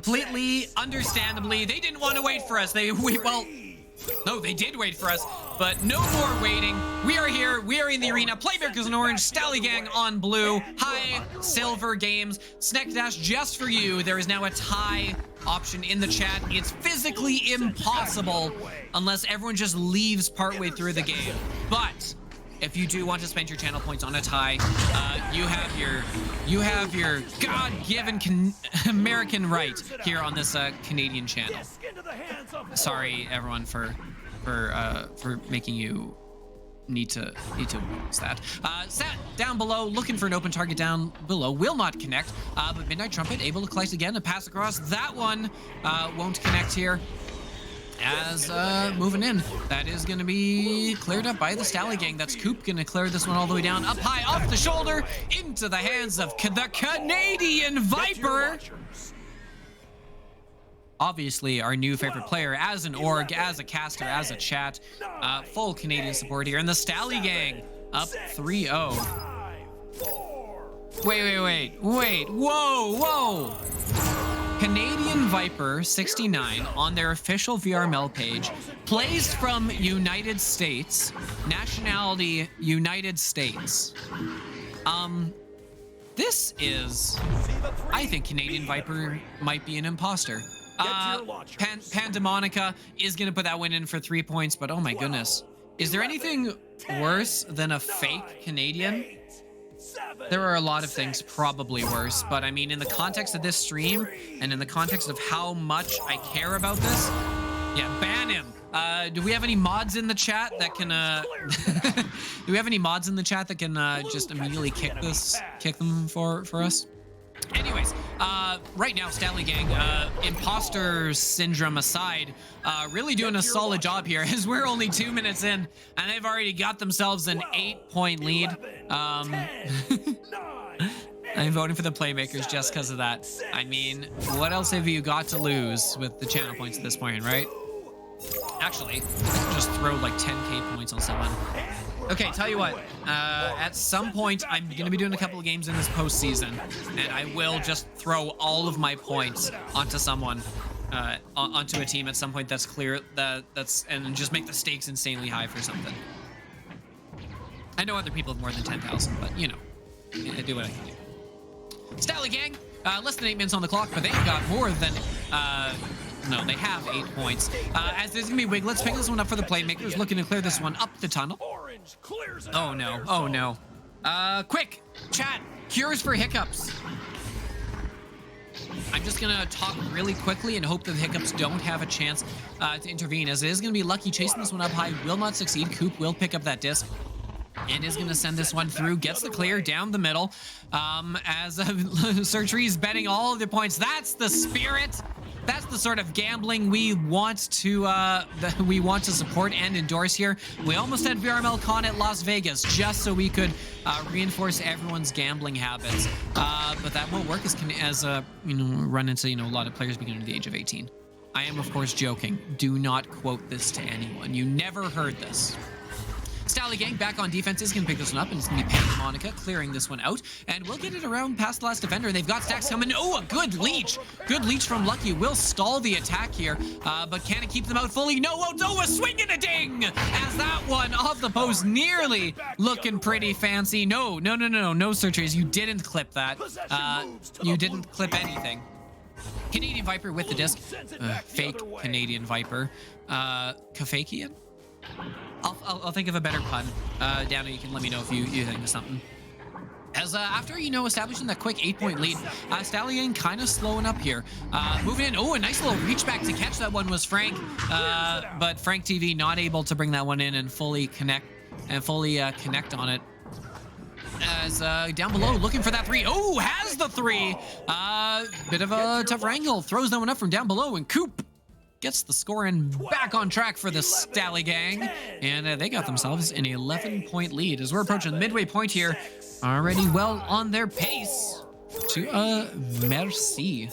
completely understandably, they didn't want to wait for us. No, they did wait for us, but no more waiting. We are here. We are in the arena. Playmakers in orange, Stally Gang on blue, high silver games. Snack Dash, just for you. There is now a tie option in the chat. It's physically impossible unless everyone just leaves partway through the game. But if you do want to spend your channel points on a tie, you have your God-given American right here on this Canadian channel. Sorry, everyone, for making you need to witness that. Sat down below, looking for an open target down below, will not connect. But Midnight Trumpet able to collect again, a pass across. That one won't connect here. As moving in, that is going to be cleared up by the Stally Gang. That's Coop going to clear this one all the way down, up high, off the shoulder, into the hands of the Canadian Viper. Obviously, our new favorite player as an org, as a caster, as a chat. Full Canadian support here. And the Stally Gang up 3-0. Wait. Whoa. Canadian Viper 69 on their official VRML page, plays from United States, nationality United States. This is, I think Canadian Viper might be an imposter. Pandemonica is gonna put that win in for 3 points, but oh my goodness, is there anything worse than a fake Canadian? There are a lot of things probably worse, but I mean, in the context of this stream and in the context of how much I care about this, yeah, ban him. Do we have any mods in the chat that can do we have any mods in the chat that can just immediately kick them for us? Anyways, right now, Stally Gang, imposter syndrome aside, really doing a solid job here as we're only 2 minutes in and they've already got themselves an 8-point lead. I'm voting for the Playmakers just because of that. I mean, what else have you got to lose with the channel points at this point, right? Actually, I can just throw like 10k points on someone. Okay, tell you what, at some point, I'm going to be doing a couple of games in this postseason, and I will just throw all of my points onto someone, onto a team at some point that's clear, and just make the stakes insanely high for something. I know other people have more than 10,000, but, you know, I do what I can do. Stally Gang, less than 8 minutes on the clock, but they've got more than, no, they have 8 points. As there's gonna be Wiglets, pick this one up for the Playmakers, looking to clear this one up the tunnel. Oh no. Quick, chat, cures for hiccups. I'm just gonna talk really quickly and hope that the hiccups don't have a chance to intervene, as it is gonna be Lucky chasing this one up high, will not succeed. Coop will pick up that disc and is going to send this one through, gets the clear down the middle, as Surgery's betting all of the points. That's the spirit. That's the sort of gambling we want to support and endorse here. We almost had VRML Con at Las Vegas just so we could reinforce everyone's gambling habits, but that won't work as run into a lot of players beginning at the age of 18. I am of course joking. Do not quote this to anyone. You never heard this. Stally Gang back on defense is going to pick this one up, and it's going to be Pandemonica clearing this one out, and we'll get it around past the last defender. They've got stacks coming. Oh, a good leech. Good leech from Lucky. Will stall the attack here, but can it keep them out fully? No, a swing and a ding, as that one off the post, nearly looking pretty fancy. No, searchers, you didn't clip that. You didn't clip anything. Canadian Viper with the disc. Fake Canadian Viper. Kafakian? I'll think of a better pun. Dano, you can let me know if you think of something. As after, establishing that quick 8-point lead, Stally Gang kind of slowing up here. Moving in. Oh, a nice little reach back to catch that one was Frank. But Frank TV not able to bring that one in and fully connect on it. As down below, looking for that 3. Oh, has the 3. Bit of a tough wrangle. Throws that one up from down below, and Coop gets the score and back on track for the Stally Gang, and they got themselves an 11-point lead as we're approaching the midway point here, already well on their pace to merci,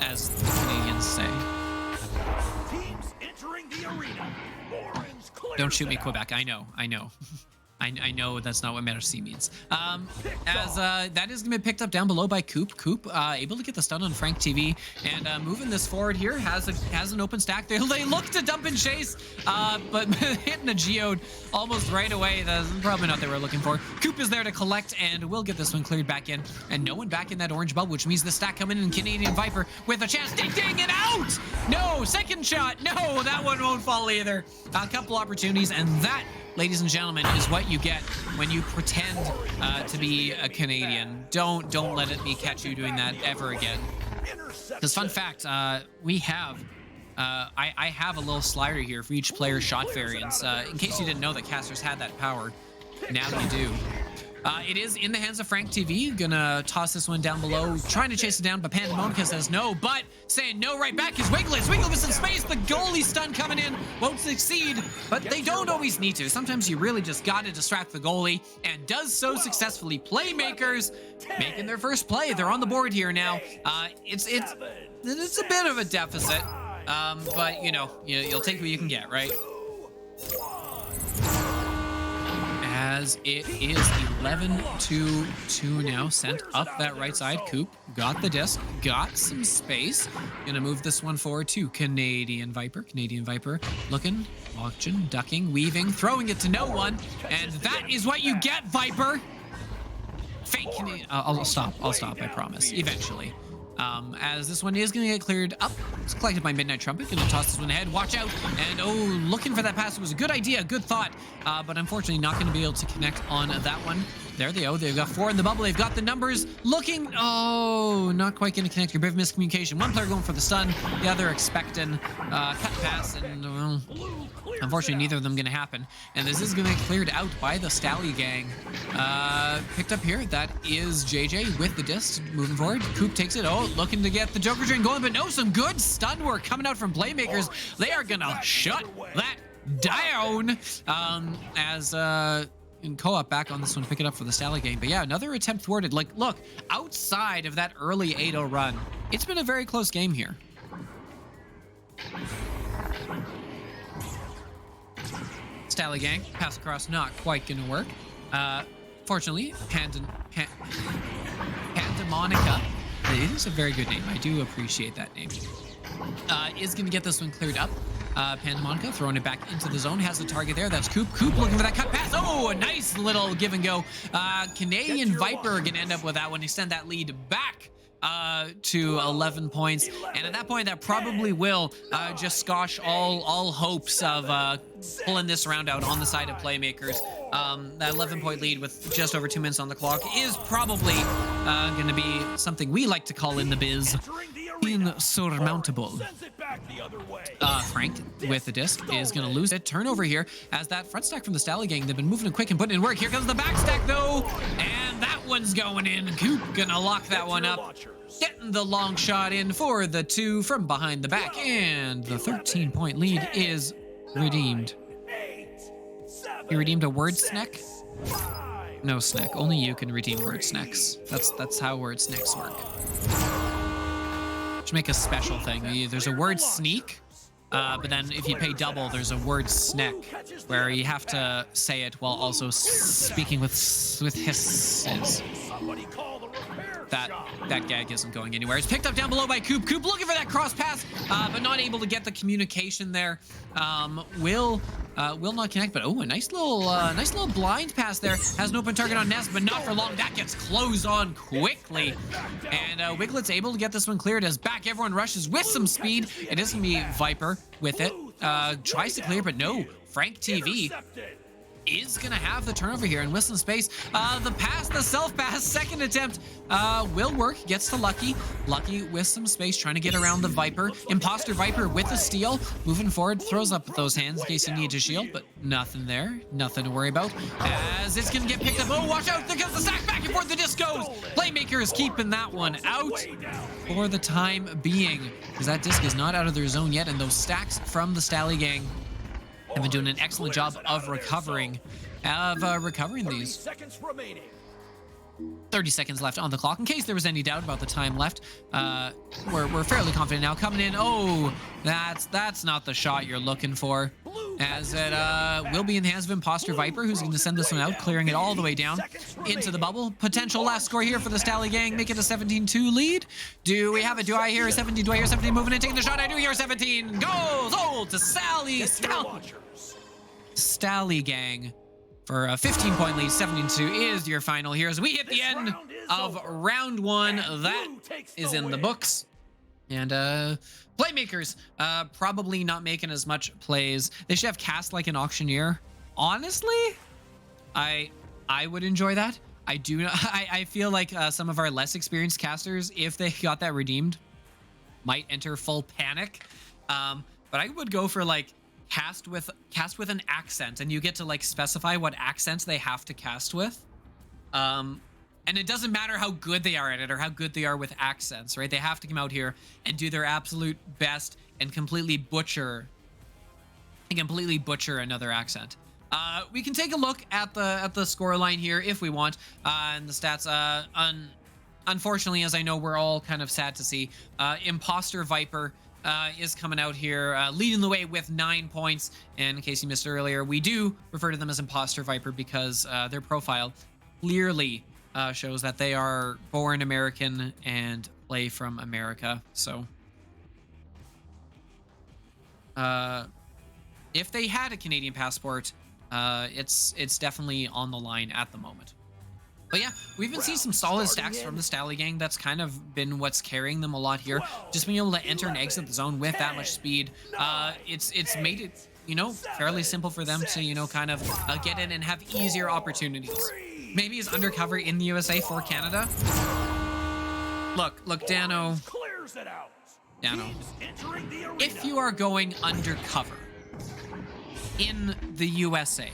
as the Canadians say. Teams entering the arena. Orange clears Don't shoot me, it out. Quebec. I know. I know that's not what Merci means. That is gonna be picked up down below by Coop. Coop able to get the stun on Frank TV and moving this forward here has an open stack. They look to dump and chase, but hitting a geode almost right away. That's probably not what they were looking for. Coop is there to collect and will get this one cleared back in, and no one back in that orange bubble, which means the stack coming in. Canadian Viper with a chance. Ding ding and out. No, second shot. No, that one won't fall either. A couple opportunities, and that, ladies and gentlemen, is what you get when you pretend to be a Canadian. Don't let it be catch you doing that ever again. Because fun fact, we have I have a little slider here for each player's shot variance. In case you didn't know that casters had that power, now you do. It is in the hands of Frank TV. Gonna toss this one down below, trying to chase it down, but Pandemonica says no, but saying no right back is Wiglets. Wiglets in space, the goalie stun coming in, won't succeed, but they don't always need to. Sometimes you really just gotta distract the goalie, and does so successfully. Playmakers making their first play. They're on the board here now. It's a bit of a deficit, but you know, you'll take what you can get, right? As it is 11-2 now, sent up that right side. Coop got the disc, got some space. Gonna move this one forward to Canadian Viper. Canadian Viper looking, watching, ducking, weaving, throwing it to no one. And that is what you get, Viper. Fake Canadian. I'll stop, I promise, eventually. As this one is going to get cleared up. It's collected by Midnight Trumpet. Going to toss this one ahead. Watch out. And, oh, looking for that pass. It was a good idea, good thought. But unfortunately not going to be able to connect on that one. There they go. They've got 4 in the bubble. They've got the numbers. Looking. Oh, not quite going to connect. Your bit of miscommunication. One player going for the stun. The other expecting cut pass. And, unfortunately, neither of them going to happen. And this is going to get cleared out by the Stally gang. Picked up here. That is JJ with the disc. Moving forward. Coop takes it. Oh, looking to get the Joker Drain going. But no, some good stun work coming out from Playmakers. They are going to shut that down. In co-op back on this one, pick it up for the Stally game. But yeah, another attempt thwarted. Like, look, outside of that early 8-0 run, it's been a very close game here. Stally gang, pass across, not quite gonna work. Fortunately, Pandemonica, it is a very good name. I do appreciate that name. Is gonna get this one cleared up. Pandemonica throwing it back into the zone, has the target there. That's Coop. Coop looking for that cut pass. Oh, a nice little give and go. Canadian Viper gonna end up with that one. Extend that lead back to 11 points, and at that point that probably will just squash all hopes of pulling this round out on the side of Playmakers. That 11-point lead with just over 2 minutes on the clock is probably going to be something we like to call in the biz insurmountable. Frank with the disc is going to lose it. Turnover here as that front stack from the Stally gang. They've been moving it quick and putting in work. Here comes the back stack though, and that one's going in. Coop gonna lock that one up. Getting the long shot in for the 2 from behind the back, and the 13-point lead is redeemed. You redeemed a word snack? No snack. Only you can redeem word snacks. That's how word snacks work. Should make a special thing. There's a word sneak, but then if you pay double, there's a word snack where you have to say it while also speaking with hisses. That gag isn't going anywhere. It's picked up down below by Coop. Coop looking for that cross pass, but not able to get the communication there. Will not connect, but oh, a nice little blind pass there. Has an open target on Nest, but not for long. That gets closed on quickly, and Wiglet's able to get this one cleared as back everyone rushes with some speed. It is gonna be Viper with it. Tries to clear, but no. Frank TV is gonna have the turnover here and with some space. The pass, the self-pass, second attempt will work. Gets to Lucky. Lucky with some space, trying to get around the Viper. Imposter Viper with the steal. Moving forward, throws up those hands in case you need to shield, but nothing there. Nothing to worry about. As it's gonna get picked up. Oh, watch out! There comes the sack, back and forth. The disc goes. Playmaker is keeping that one out for the time being, because that disc is not out of their zone yet, and those stacks from the Stally gang have been doing an excellent job of recovering these. Seconds remaining. 30 seconds left on the clock. In case there was any doubt about the time left, we're fairly confident now. Coming in. Oh, that's not the shot you're looking for. As it will be in the hands of Imposter Viper, who's going to send this one out, clearing it all the way down into the bubble. Potential last score here for the Stally Gang. Make it a 17-2 lead. Do we have it? Do I hear a 17? Do I hear 17 moving in, taking the shot? I do hear 17. Goes! Oh, to Stally Gang. For a 15-point lead, 17-2 is your final here as we hit the end of round 1. That is in the books. And playmakers probably not making as much plays. They should have cast like an auctioneer. Honestly, I would enjoy that. I do not, I feel like some of our less experienced casters, if they got that redeemed, might enter full panic. But I would go for like cast with an accent, and you get to like specify what accents they have to cast with. And it doesn't matter how good they are at it or how good they are with accents, right? They have to come out here and do their absolute best and completely butcher another accent. We can take a look at the score line here if we want, and the stats. Unfortunately, as I know we're all kind of sad to see, Imposter Viper is coming out here, leading the way with 9 points. And in case you missed it earlier, we do refer to them as Imposter Viper because their profile clearly shows that they are born American and play from America. So if they had a Canadian passport, it's definitely on the line at the moment. But yeah, we've been seeing some solid stacks from the Stally Gang. That's kind of been what's carrying them a lot here. Just being able to enter and exit the zone with that much speed. It's made it, you know, fairly simple for them to, you know, kind of get in and have easier opportunities. Maybe he's undercover in the USA for Canada. Look, Dano. Dano. If you are going undercover in the USA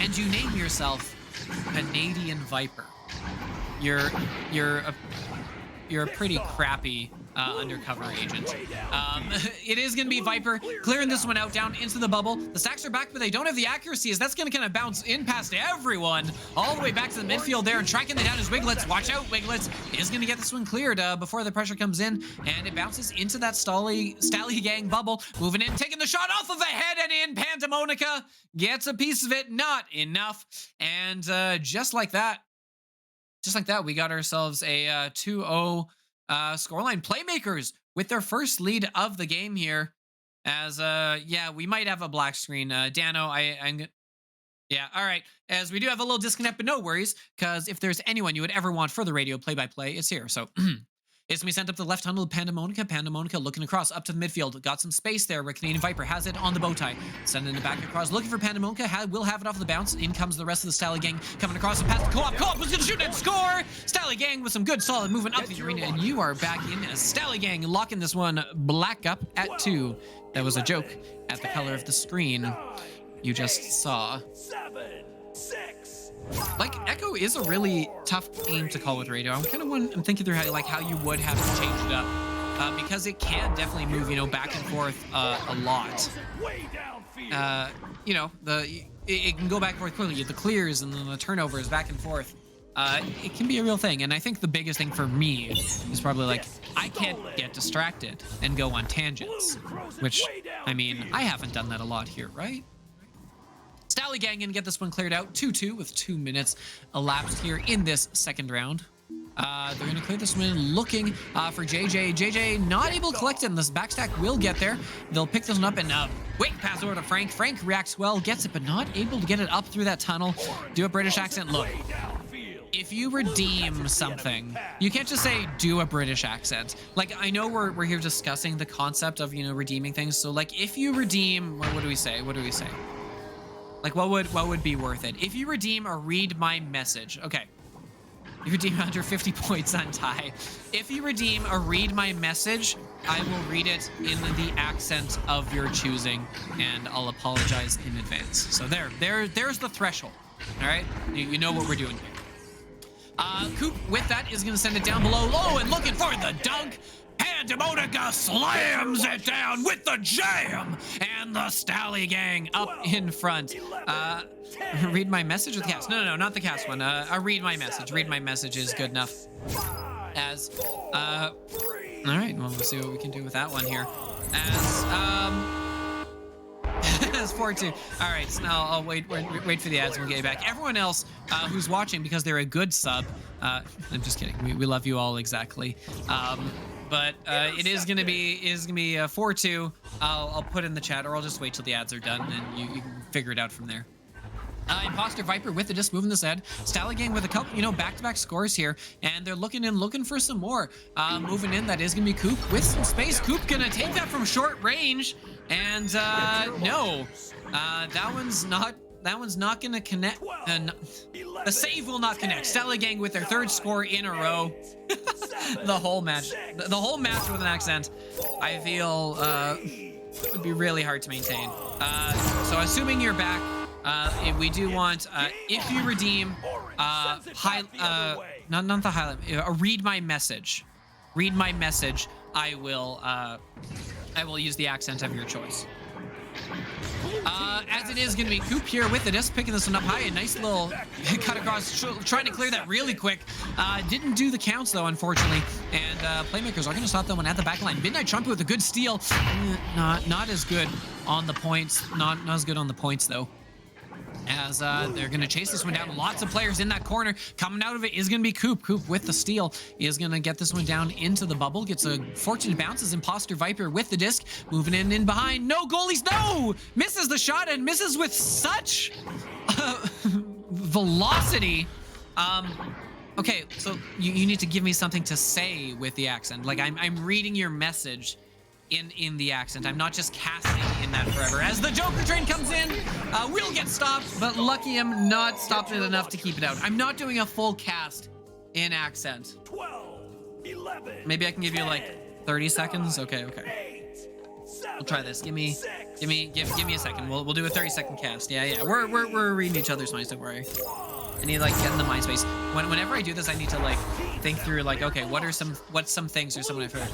and you name yourself Canadian Viper, you're a pretty crappy undercover agent. It is gonna be Viper clearing this one out down into the bubble. The stacks are back, but they don't have the accuracy, as that's gonna kind of bounce in past everyone all the way back to the midfield there, and tracking it down is Wiglets. Watch out, Wiglets is gonna get this one cleared before the pressure comes in, and it bounces into that Stally Gang bubble. Moving in, taking the shot off of the head and in. Pandemonica gets a piece of it, not enough, and just like that, we got ourselves a 2-0 scoreline. Playmakers with their first lead of the game here, as yeah, we might have a black screen. Dano, yeah, all right, as we do have a little disconnect, but no worries, because if there's anyone you would ever want for the radio play-by-play, it's here. So it's gonna be sent up to the left tunnel of Pandemonica looking across up to the midfield. Got some space there where Canadian Viper has it on the bow tie. Sending it back across, looking for Pandemonica. Will have it off the bounce. In comes the rest of the Stally Gang coming across and past the co-op. Co-op was gonna shoot and score. Stally Gang with some good solid movement up the arena, and you are back in as Stally Gang locking this one black up at 2. That was a joke at the color of the screen you just saw. 7, 6. Like, Echo is a really tough game to call with radio. I'm thinking through how you would have to change it up, because it can definitely move, you know, back and forth a lot. You know, it can go back and forth quickly. The clears and then the turnovers back and forth. It can be a real thing, and I think the biggest thing for me is probably like I can't get distracted and go on tangents, which, I mean, I haven't done that a lot here, right? Stally Gang gonna get this one cleared out 2-2 with 2 minutes elapsed here in this second round. They're gonna clear this one looking for JJ. JJ not able to collect it, and this backstack will get there. They'll pick this one up and wait, pass over to Frank. Frank reacts well, gets it, but not able to get it up through that tunnel. Do a British accent. Look, if you redeem something, you can't just say do a British accent. Like, I know we're here discussing the concept of, you know, redeeming things. So like, if you redeem, what do we say? Like, what would be worth it? If you redeem a read my message, okay. You redeem under 50 points on tie. If you redeem a read my message, I will read it in the accent of your choosing, and I'll apologize in advance. So there's the threshold. All right, you know what we're doing here. Coop with that is gonna send it down below low and looking for the dunk. Demonica slams it down with the jam, and the Stally Gang up in front. Read my message or the cast? No, not the cast one. Read my message. Read my message is good enough. As, all right, well, we'll see what we can do with that one here. As, as 4-2. All right, so now I'll wait for the ads and we'll get you back. Everyone else who's watching, because they're a good sub, I'm just kidding. We love you all exactly. But it is gonna be 4-2. I'll put in the chat, or I'll just wait till the ads are done and you can figure it out from there. Imposter Viper with the disc moving this head. Stally Gang with a couple, back-to-back scores here, and they're looking for some more. Moving in, that is gonna be Coop with some space. Coop gonna take that from short range, and no, that one's not gonna connect. The save will not connect. Stally Gang with their third score in a row. The whole match with an accent, I feel would be really hard to maintain. So assuming you're back. We do want, if you redeem, not the highlight, read my message. Read my message. I will use the accent of your choice. As it is going to be Coop here with the disc, picking this one up high. A nice little cut across, trying to clear that really quick. Didn't do the counts, though, unfortunately. And Playmakers are going to stop that one at the back line. Midnight Trumpet with a good steal. Not as good on the points. Not as good on the points, though. As they're going to chase this one down. Lots of players in that corner. Coming out of it is going to be Coop. Coop with the steal is going to get this one down into the bubble. Gets a fortunate bounce as Imposter Viper with the disc. Moving in behind. No goalies. No! Misses the shot and misses with such velocity. Okay, so you need to give me something to say with the accent. Like, I'm reading your message in the accent. I'm not just casting in that forever. As the Joker train comes in, we'll get stopped, but lucky I'm not stopped it enough to keep it out. I'm not doing a full cast in accent. 12, 11, maybe I can give you like 30 seconds. Okay. 8, 7, We'll try this. Give me 6, a second. We'll do a 30-second cast. Yeah. We're reading each other's minds. Don't worry. I need to like get in the mind space. Whenever I do this, I need to like think through like, okay, what's some things or something I've heard.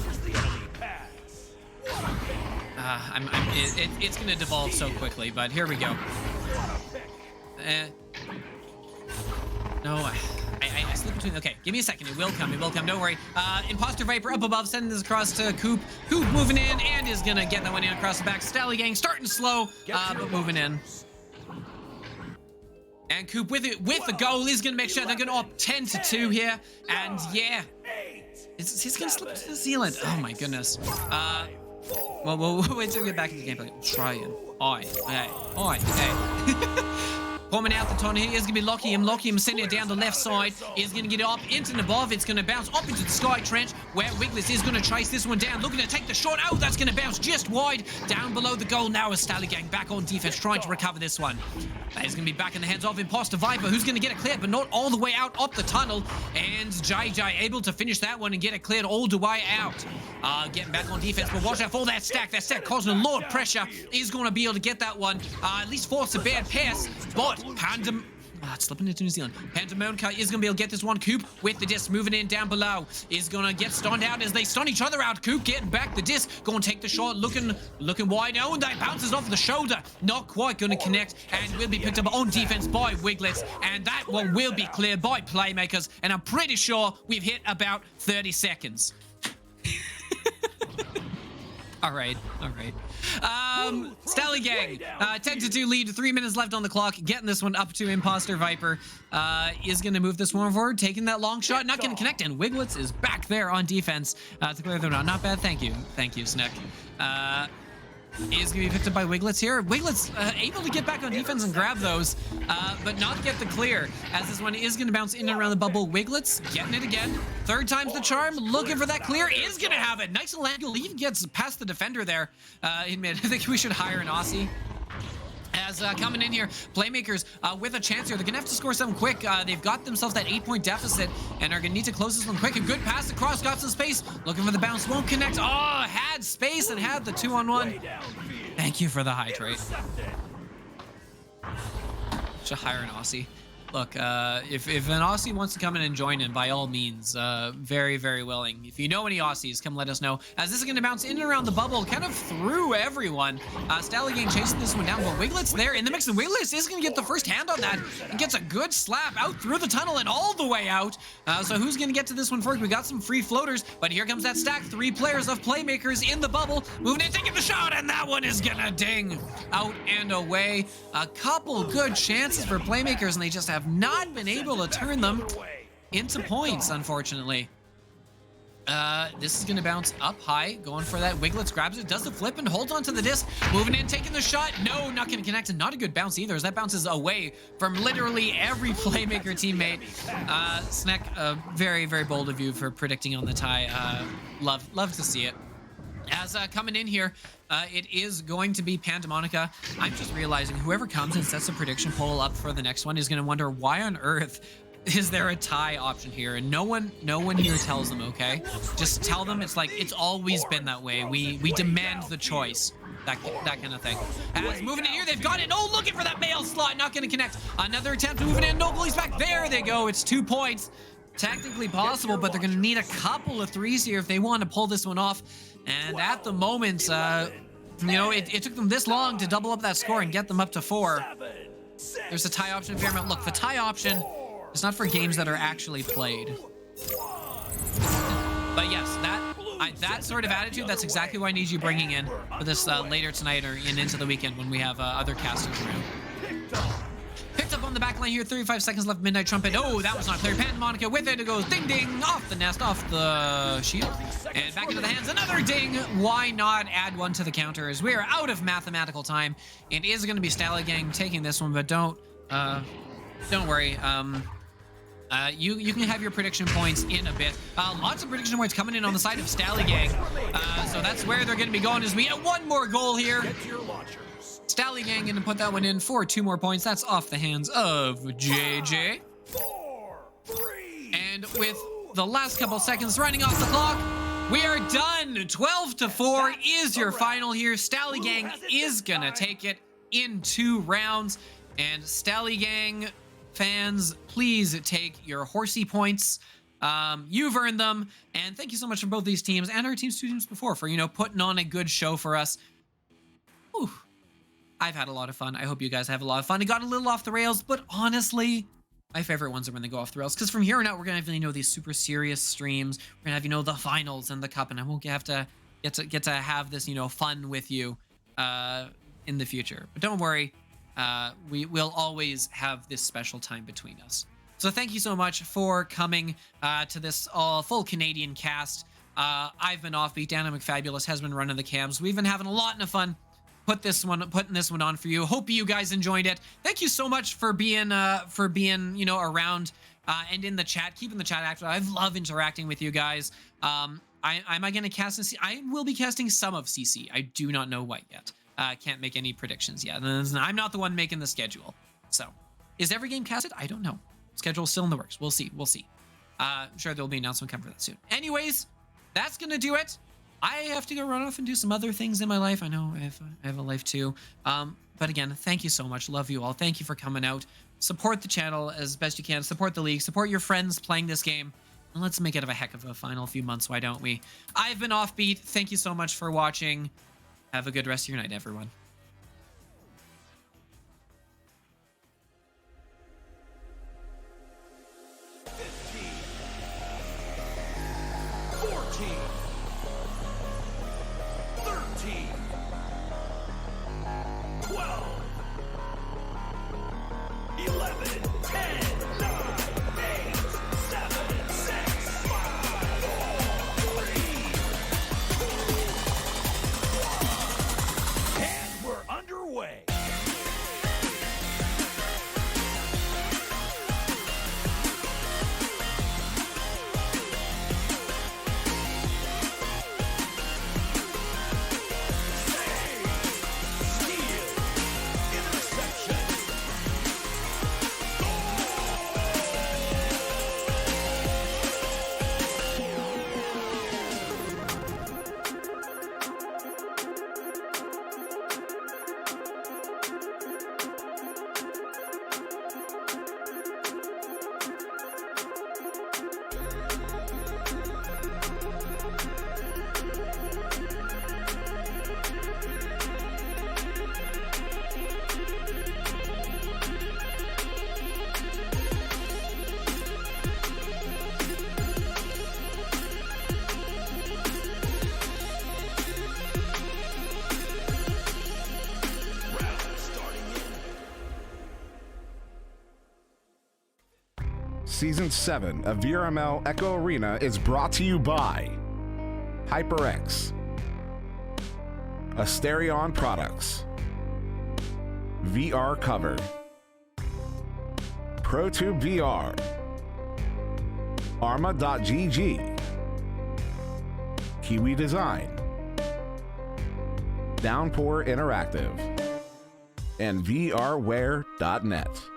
It's gonna devolve so quickly, but here we go. No, I slipped between. Okay, give me a second. It will come. Don't worry. Imposter Viper up above, sending this across to Coop. Coop moving in and is gonna get that one in across the back. Stally Gang starting slow, but moving in. And Coop with the goal is gonna make sure they're gonna up 10-2 here. And yeah, he's gonna slip to the ceiling. Oh my goodness. Well, we'll wait till we get back into the gameplay. Trying. Coming out the tunnel, he is going to be Lockie him, sending it down the left side. Is going to get it up into the above. It's going to bounce up into the sky trench, where Wigless is going to chase this one down. Looking to take the shot. Oh, that's going to bounce just wide. Down below the goal now is Stally Gang back on defense, trying to recover this one. That is going to be back in the hands of Imposter Viper, who's going to get it cleared, but not all the way out up the tunnel. And JJ able to finish that one and get it cleared all the way out. Getting back on defense, but watch out for that stack. That stack causing a lot of pressure. Is going to be able to get that one. At least force a bad pass, but it's slipping into New Zealand. Pandemonium is going to be able to get this one. Coop with the disc moving in down below. Is going to get stunned out as they stun each other out. Coop getting back the disc. Going to take the shot. Looking wide. Oh, and that bounces off the shoulder. Not quite going to connect. And will be picked up on defense by Wiglets. And that one will be cleared by Playmakers. And I'm pretty sure we've hit about 30 seconds. All right. Stally Gang, 10-2 lead, 3 minutes left on the clock. Getting this one up to Imposter Viper. Is going to move this one forward, taking that long shot, not going to connect, and Wiglets is back there on defense to clear them out. Not bad, thank you, Snick. Is going to be picked up by Wiglets here. Wiglets able to get back on defense and grab those, but not get the clear, as this one is going to bounce in and around the bubble. Wiglets getting it again. Third time's the charm. Looking for that clear. Is going to have it. Nice little angle. Even gets past the defender there. In mid. I think we should hire an Aussie. As coming in here, Playmakers with a chance here. They're going to have to score something quick. They've got themselves that 8-point deficit and are going to need to close this one quick. A good pass across, got some space. Looking for the bounce, won't connect. Oh, had space and had the 2-on-1. Thank you for the hydrate. Should hire an Aussie. Look, if an Aussie wants to come in and join in, by all means, very, very willing. If you know any Aussies, come let us know. As this is going to bounce in and around the bubble, kind of through everyone. Stalligang chasing this one down, but Wiglet's there in the mix, and Wiglet is going to get the first hand on that. And gets a good slap out through the tunnel and all the way out. So who's going to get to this one first? We got some free floaters, but here comes that stack. 3 players of playmakers in the bubble. Moving in, taking the shot, and that one is going to ding out and away. A couple good chances for playmakers, and they just have not been able to turn them into points, unfortunately. This is going to bounce up high, going for that. Wiglets grabs it, does the flip, and holds onto the disc. Moving in, taking the shot. No, not going to connect, and not a good bounce either, as that bounces away from literally every playmaker teammate. Snek, very, very bold of you for predicting on the tie. Love to see it. As coming in here, it is going to be Pandemonica. I'm just realizing whoever comes and sets a prediction poll up for the next one is going to wonder why on earth is there a tie option here, and no one here tells them. Okay, just tell them it's like it's always been that way. We demand the choice. That kind of thing. As moving in here, they've got it. Oh, looking for that mail slot, not going to connect. Another attempt moving in. No, police back. There they go. It's 2 points. Technically possible, but they're going to need a couple of threes here if they want to pull this one off. And at the moment, you know, it took them this long to double up that score and get them up to 4. There's a tie option. VRML. Look, the tie option is not for games that are actually played. But yes, that sort of attitude, that's exactly what I need you bringing in for this later tonight or into the weekend when we have other casters around. Picked up on the back line here, 35 seconds left, Midnight Trumpet. Oh, that was not clear. Pandemonica with it. It goes ding, ding, off the nest, off the shield. And back into the hands, another ding. Why not add one to the counter as we're out of mathematical time. It is going to be Stalligang taking this one, but don't worry. You can have your prediction points in a bit. Lots of prediction points coming in on the side of Stalligang. So that's where they're going to be going as we get one more goal here. Stalligang going to put that one in for 2 more points. That's off the hands of JJ. 4, 3, and with the last couple seconds running off the clock, we are done. 12-4 is your final here. Stalligang is going to take it in 2 rounds. And Stalligang fans, please take your horsey points. You've earned them. And thank you so much for both these teams and our teams 2 teams before for, you know, putting on a good show for us. Whew. I've had a lot of fun. I hope you guys have a lot of fun. It got a little off the rails, but honestly, my favorite ones are when they go off the rails. Because from here on out, we're gonna have, you know, these super serious streams. We're gonna have, you know, the finals and the cup, and I won't get to have this, you know, fun with you in the future. But don't worry, we will always have this special time between us. So thank you so much for coming to this full Canadian cast. I've been Offbeat. Dano McFabulous has been running the cams. We've been having a lot of fun putting this one on for you. Hope you guys enjoyed it. Thank you so much for being you know, around and in the chat, keeping the chat active. I love interacting with you guys. Am I going to cast? I will be casting some of CC. I do not know what yet. Can't make any predictions yet. I'm not the one making the schedule. So, is every game casted? I don't know. Schedule's still in the works. We'll see. We'll see. I'm sure there'll be an announcement coming for that soon. Anyways, that's gonna do it. I have to go run off and do some other things in my life. I know I have a life too. But again, thank you so much. Love you all. Thank you for coming out. Support the channel as best you can. Support the league. Support your friends playing this game. And let's make it a heck of a final few months. Why don't we? I've been Offbeat. Thank you so much for watching. Have a good rest of your night, everyone. Season 7 of VRML Echo Arena is brought to you by HyperX, Asterion Products, VR Cover, ProTube VR, Arma.gg, Kiwi Design, Downpour Interactive, and VRware.net.